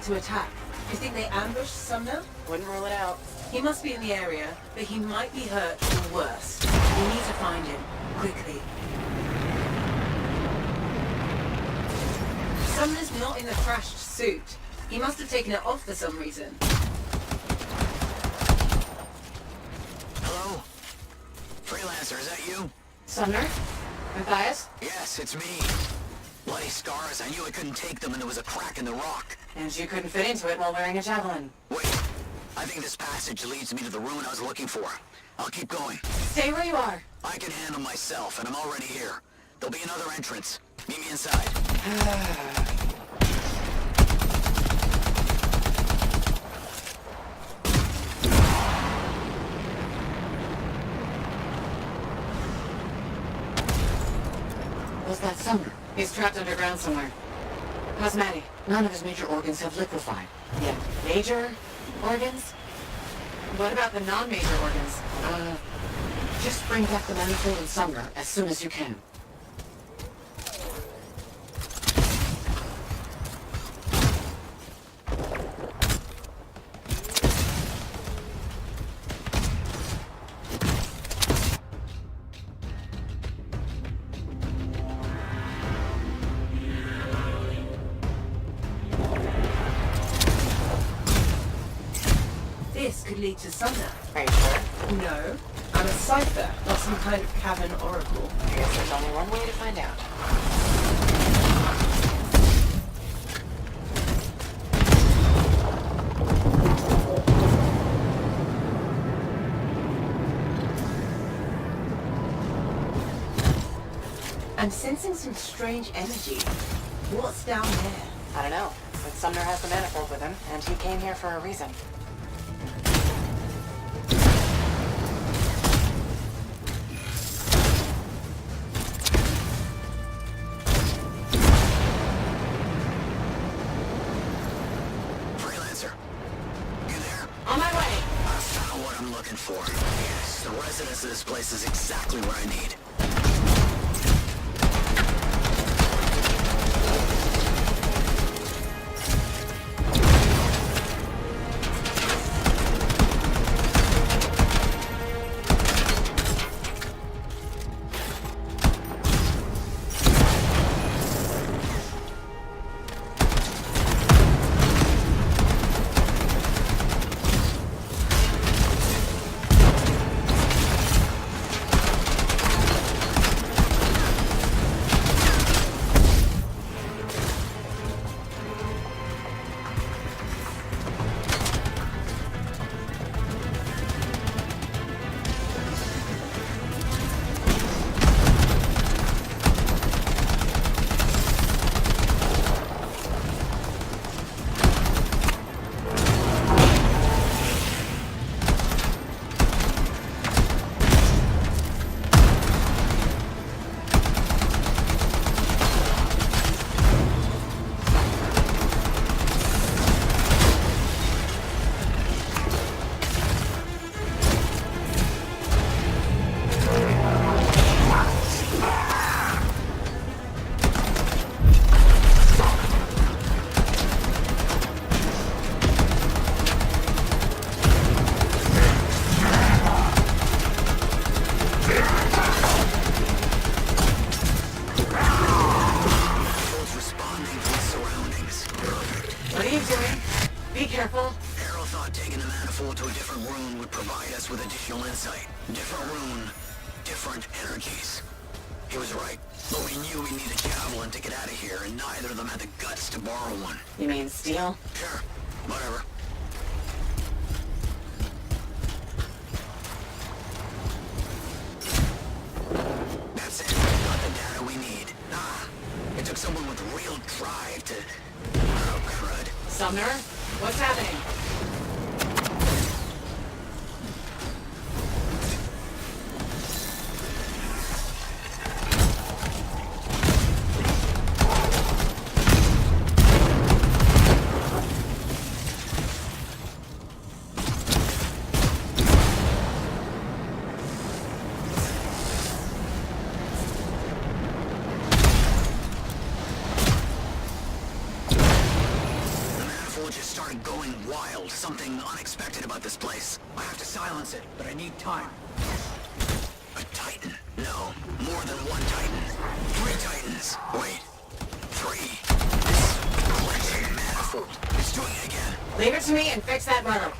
To attack. Do you think they ambushed Sumner? Wouldn't rule it out. He must be in the area, but he might be hurt or worse. We need to find him, quickly. Sumner's not in a thrashed suit. He must have taken it off for some reason. Hello? Freelancer, is that you? Sumner? Matthias? Yes, it's me. Bloody scars. I knew I couldn't take them and there was a crack in the rock. And you couldn't fit into it while wearing a javelin. Wait. I think this passage leads me to the ruin I was looking for. I'll keep going. Stay where you are. I can handle myself, and I'm already here. There'll be another entrance. Meet me inside. How's that Sumner? He's trapped underground somewhere. How's Matty? None of his major organs have liquefied. Yeah, major organs? What about the non-major organs? Just bring back the manifold and Sumner as soon as you can. This could lead to Sumner. Are you sure? No, I'm a cipher, not some kind of cavern oracle. I guess there's only one way to find out. I'm sensing some strange energy. What's down there? I don't know, but Sumner has the manifold with him, and he came here for a reason. Freelancer, you there? On my way! I found what I'm looking for. Yes, the residence of this place is exactly what I need. He was right. But we knew we needed javelin to get out of here, and neither of them had the guts to borrow one. You mean steal? Sure. Whatever. That's it. We got the data we need. It took someone with real drive to... Oh, crud. Sumner? What's happening? Just started going wild. Something unexpected about this place. I have to silence it, but I need time. A Titan? No. More than one Titan. 3 Titans. Wait. 3. This glitching manifold. It's doing it again. Leave it to me and fix that murder.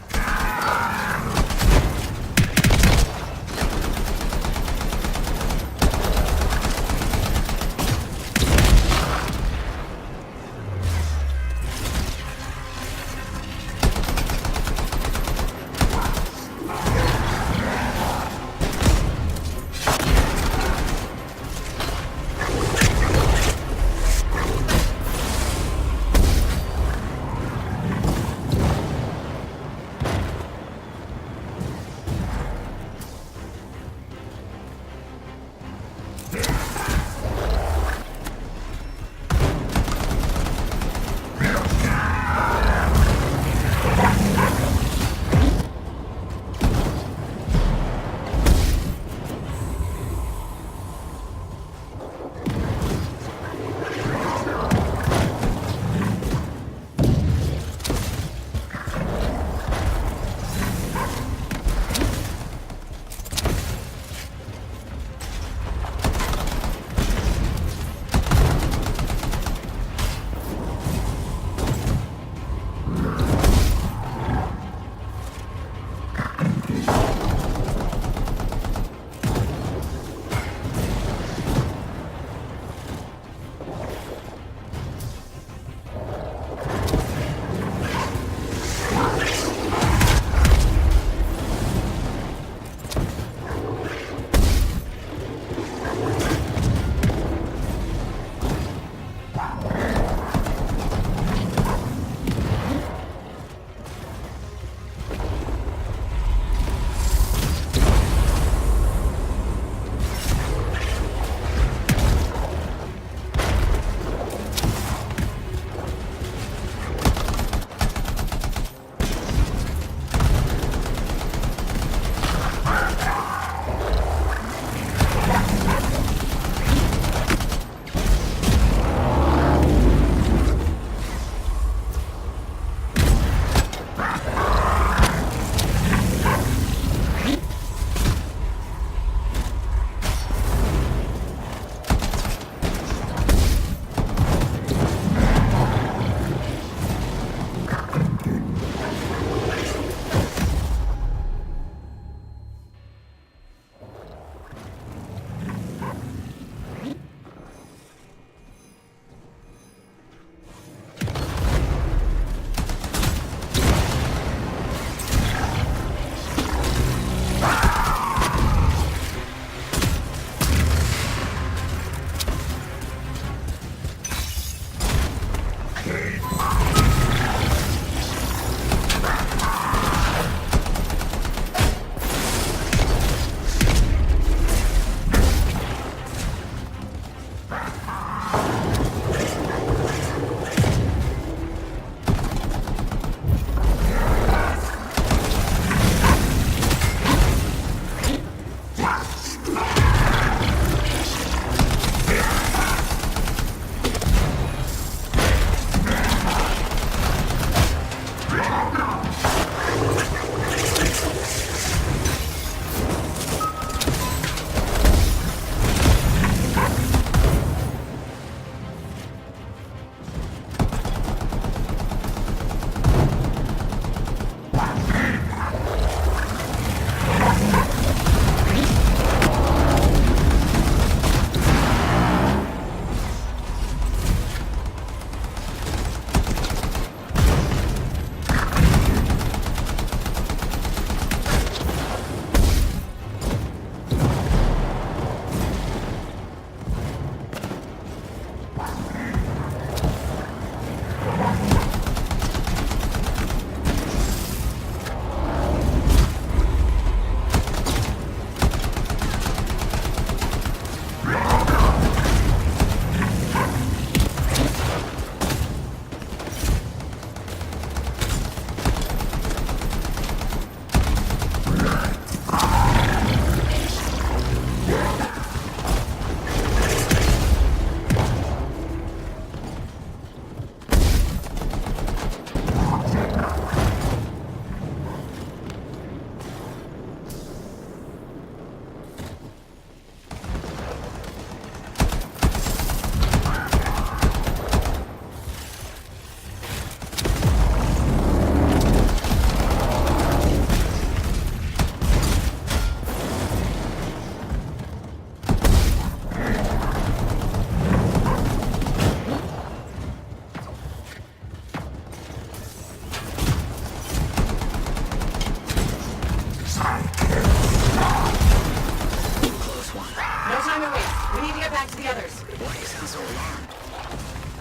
back to the others. Why do you sound so alarmed?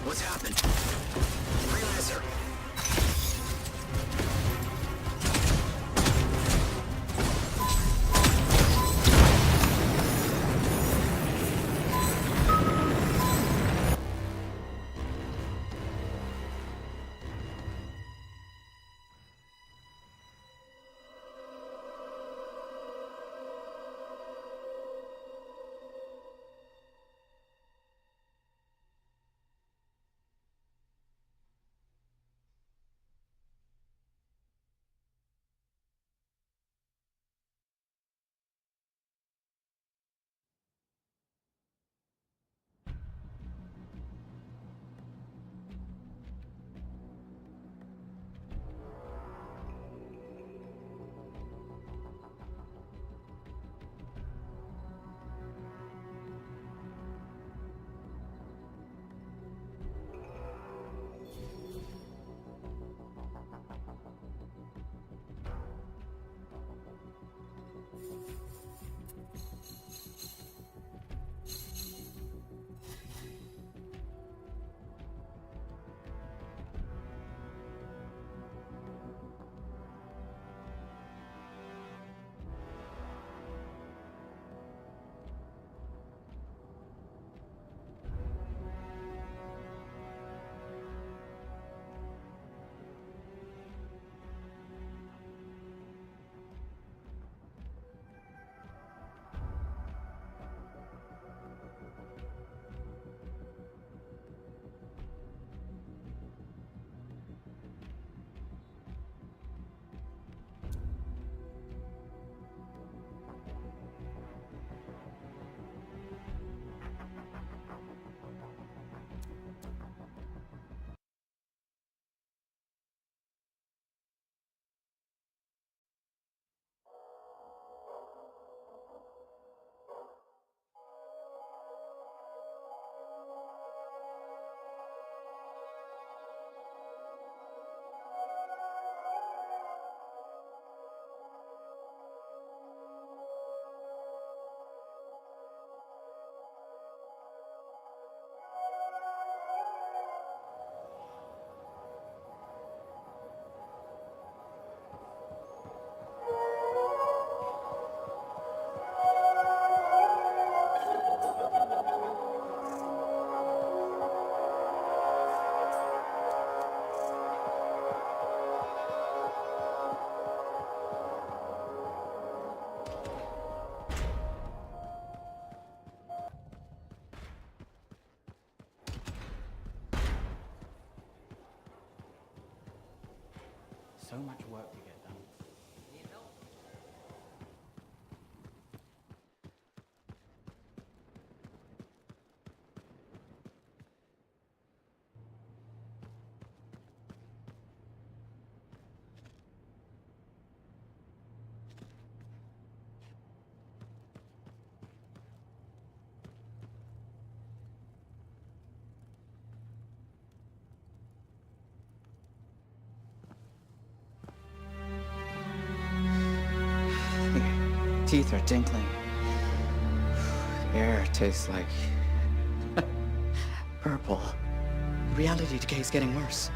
What's happened? Freelancer! So much work to get done. Teeth are tinkling. The air tastes like purple. Reality decay is getting worse.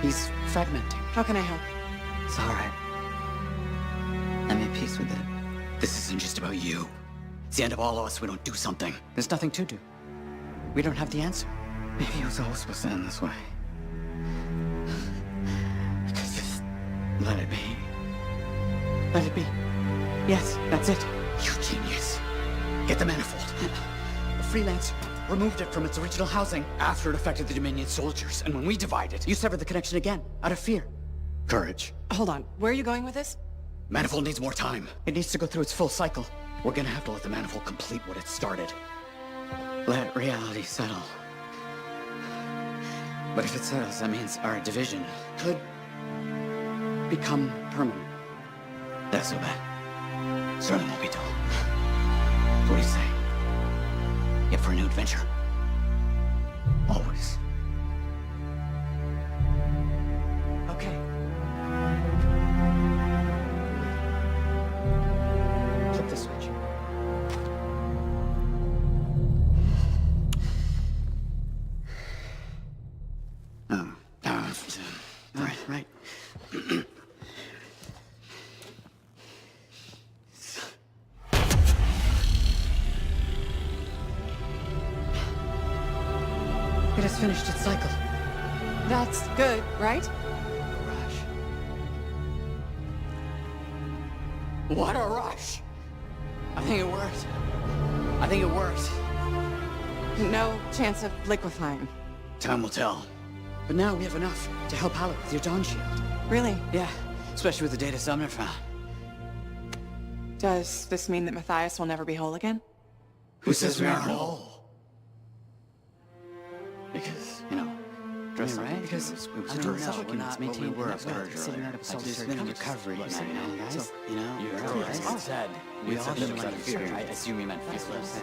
He's fragmenting. How can I help? It's all right. I made peace with it. This isn't just about you. It's the end of all of us if we don't do something. There's nothing to do. We don't have the answer. Maybe it was always supposed to end this way. I could just let it be. Let it be. Yes, that's it. You genius. Get the manifold. The freelancer removed it from its original housing After it affected the Dominion soldiers, and when we divided, You severed the connection again, out of fear. courage. Hold on. Where are you going with this? Manifold needs more time. It needs to go through its full cycle. We're gonna have to let the manifold complete what it started. Let reality settle. But if it settles, that means our division could become permanent. That's so bad. Certainly won't be dull. What do you say? You up for a new adventure? Always. Okay. Flip the switch. It's finished its cycle. That's good, right? Rush. What a rush! I think it worked. I think it worked. No chance of liquefying. Time will tell. But now we have enough to help Alec with your Dawn shield. Really? Yeah, especially with the data Sumner found. Does this mean that Matthias will never be whole again? Who says we aren't whole? Because, you know, dress right? Because it was we're not what we were earlier. It's been a recovery, you know, guys. You know, you're right. I said we all didn't like fear. I assume you meant fearless.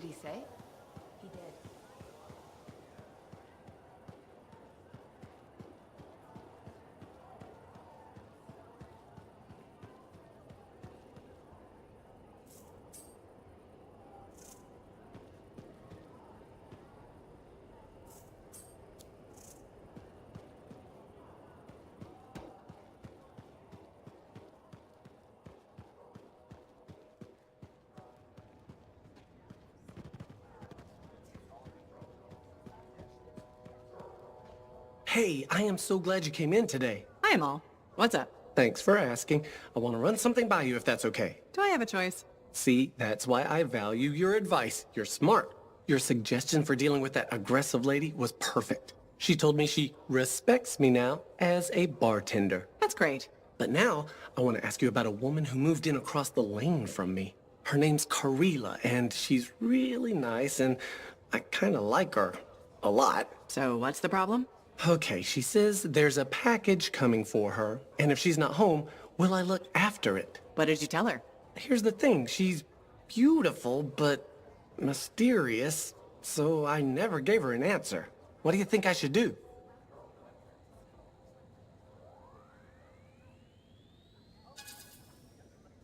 Did he say? He did. Hey, I am so glad you came in today. Hi, Amal. What's up? Thanks for asking. I want to run something by you if that's okay. Do I have a choice? See, that's why I value your advice. You're smart. Your suggestion for dealing with that aggressive lady was perfect. She told me she respects me now as a bartender. That's great. But now, I want to ask you about a woman who moved in across the lane from me. Her name's Karila, and she's really nice, and I kind of like her. A lot. So what's the problem? Okay, she says there's a package coming for her, and if she's not home, will I look after it? What did you tell her? Here's the thing, she's beautiful, but mysterious, so I never gave her an answer. What do you think I should do?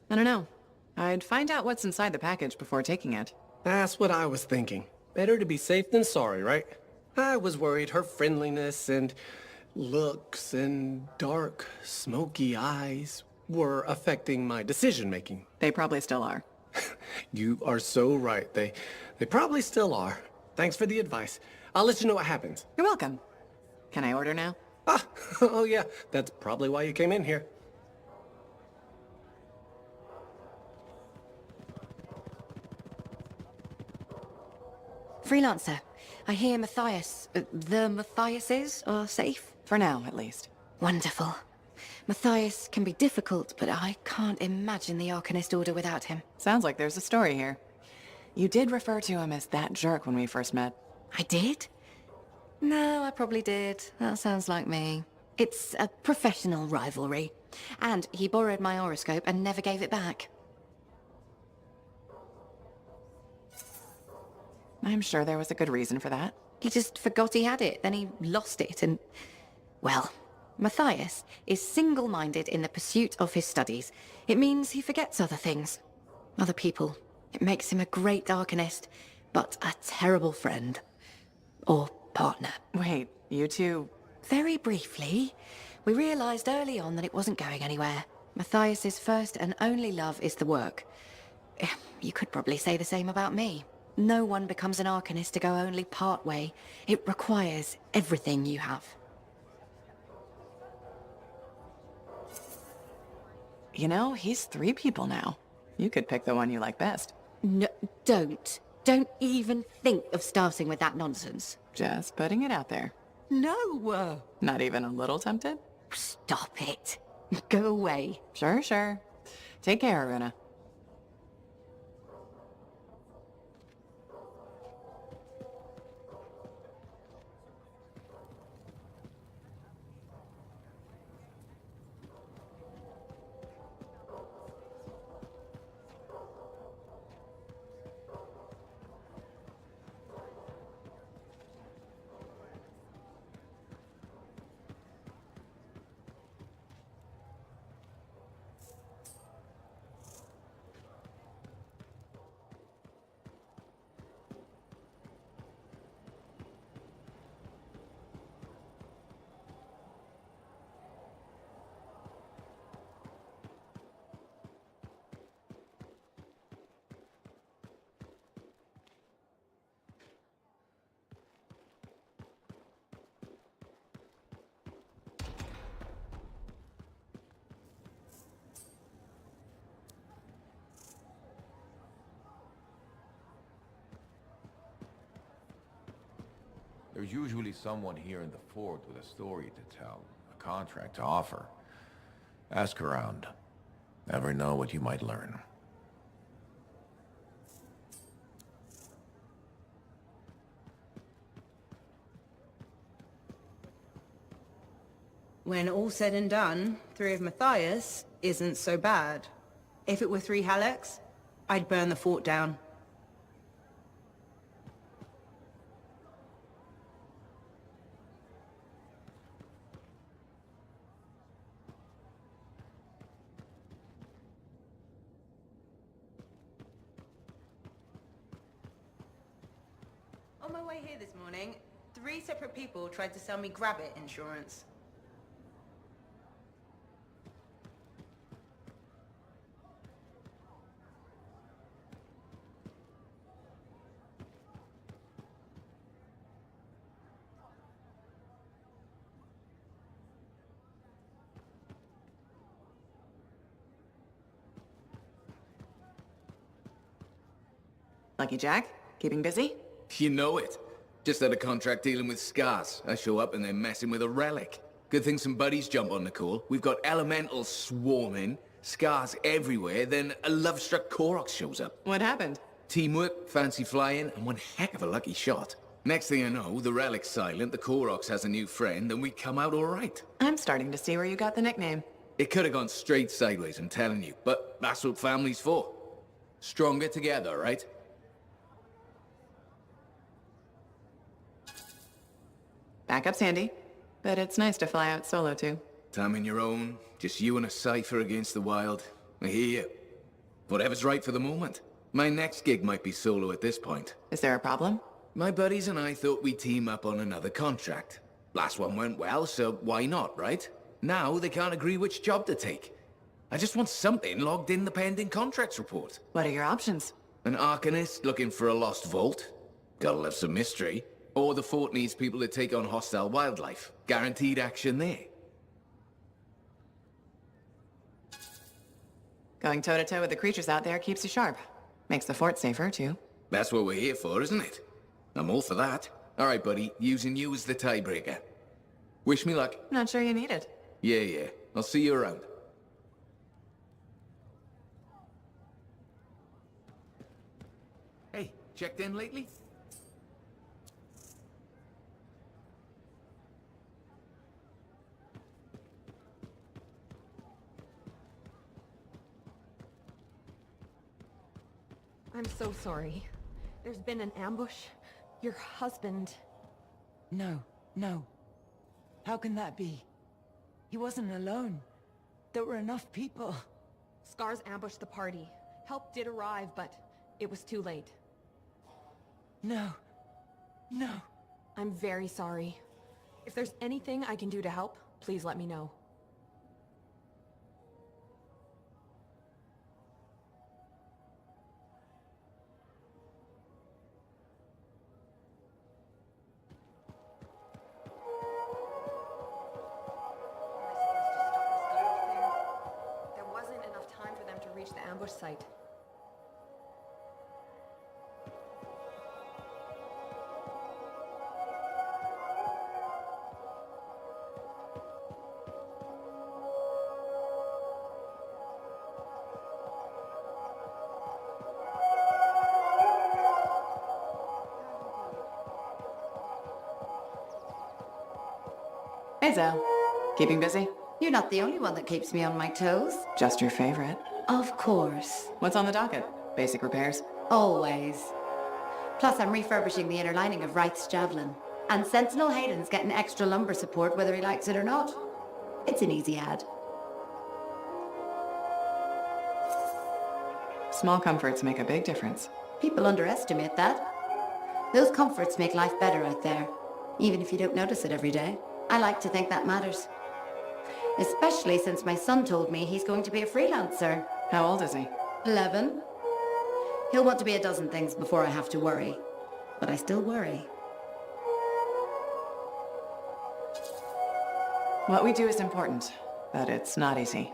I don't know. I'd find out what's inside the package before taking it. That's what I was thinking. Better to be safe than sorry, right? I was worried her friendliness and looks and dark, smoky eyes were affecting my decision-making. They probably still are. You are so right. They probably still are. Thanks for the advice. I'll let you know what happens. You're welcome. Can I order now? Ah, oh yeah, that's probably why you came in here. Freelancer, I hear the Matthiases are safe? For now, at least. Wonderful. Matthias can be difficult, but I can't imagine the Arcanist Order without him. Sounds like there's a story here. You did refer to him as that jerk when we first met. I did? No, I probably did. That sounds like me. It's a professional rivalry. And he borrowed my horoscope and never gave it back. I'm sure there was a good reason for that. He just forgot he had it, then he lost it, and... Well, Matthias is single-minded in the pursuit of his studies. It means he forgets other things. Other people. It makes him a great Arcanist, but a terrible friend. Or partner. Wait, you two... Very briefly, we realized early on that it wasn't going anywhere. Matthias's first and only love is the work. You could probably say the same about me. No one becomes an Arcanist to go only part way. It requires everything you have. You know, he's 3 people now. You could pick the one you like best. No, don't. Don't even think of starting with that nonsense. Just putting it out there. No! Not even a little tempted? Stop it. Go away. Sure, sure. Take care, Aruna. There's usually someone here in the fort with a story to tell, a contract to offer. Ask around. Never know what you might learn. When all said and done, 3 of Matthias isn't so bad. If it were 3 Hallex, I'd burn the fort down. I hear this morning, 3 separate people tried to sell me grab-it insurance. Lucky Jack? Keeping busy? You know it. Just had a contract dealing with scars. I show up and they're messing with a relic. Good thing some buddies jump on the call. We've got elementals swarming, scars everywhere, then a love-struck Koroks shows up. What happened? Teamwork, fancy flying, and one heck of a lucky shot. Next thing I know, the relic's silent, the Koroks has a new friend, and we come out all right. I'm starting to see where you got the nickname. It could have gone straight sideways, I'm telling you, but that's what family's for. Stronger together, right? Backup's handy, but it's nice to fly out solo, too. Time on your own, just you and a cipher against the wild. I hear you. Whatever's right for the moment. My next gig might be solo at this point. Is there a problem? My buddies and I thought we'd team up on another contract. Last one went well, so why not, right? Now they can't agree which job to take. I just want something logged in the pending contracts report. What are your options? An Arcanist looking for a lost vault? Gotta love some mystery. Or the fort needs people to take on hostile wildlife. Guaranteed action there. Going toe-to-toe with the creatures out there keeps you sharp. Makes the fort safer, too. That's what we're here for, isn't it? I'm all for that. All right, buddy. Using you as the tiebreaker. Wish me luck. Not sure you need it. Yeah. I'll see you around. Hey, checked in lately? I'm so sorry. There's been an ambush. Your husband... No. How can that be? He wasn't alone. There were enough people. Scars ambushed the party. Help did arrive, but it was too late. No. I'm very sorry. If there's anything I can do to help, please let me know. The ambush site. Hey, Zell. Keeping busy? You're not the only one that keeps me on my toes. Just your favorite. Of course. What's on the docket? Basic repairs? Always. Plus, I'm refurbishing the inner lining of Wraith's Javelin. And Sentinel Hayden's getting extra lumbar support whether he likes it or not. It's an easy ad. Small comforts make a big difference. People underestimate that. Those comforts make life better out there, even if you don't notice it every day. I like to think that matters. Especially since my son told me he's going to be a freelancer. How old is he? 11. He'll want to be a dozen things before I have to worry. But I still worry. What we do is important, but it's not easy.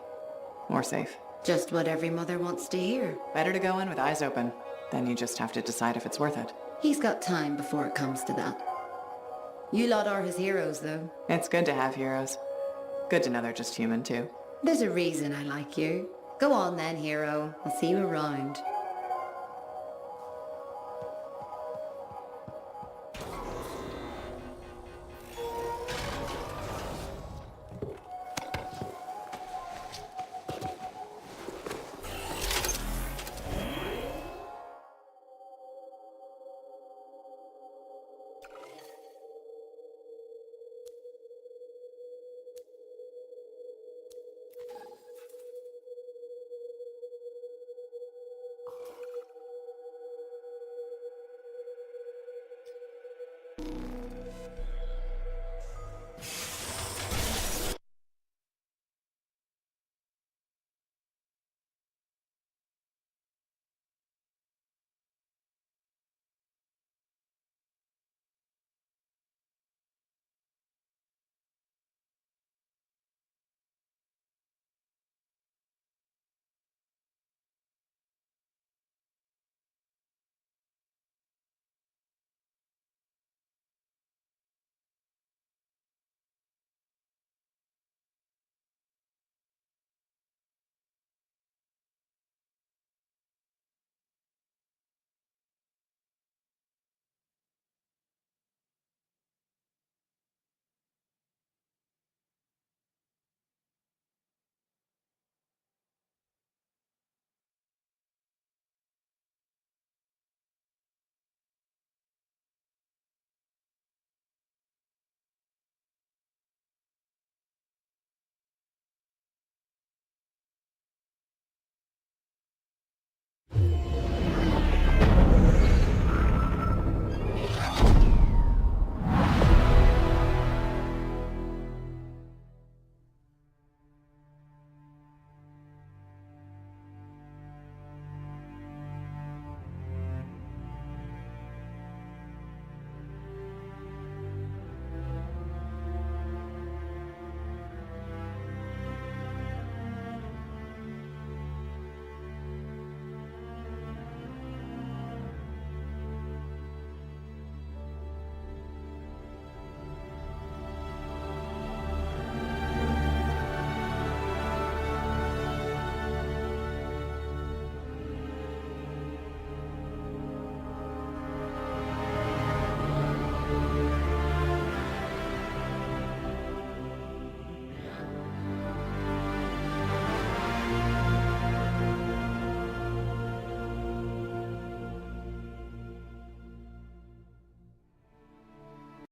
Or safe. Just what every mother wants to hear. Better to go in with eyes open. Then you just have to decide if it's worth it. He's got time before it comes to that. You lot are his heroes, though. It's good to have heroes. Good to know they're just human, too. There's a reason I like you. Go on then, hero. I'll see you around.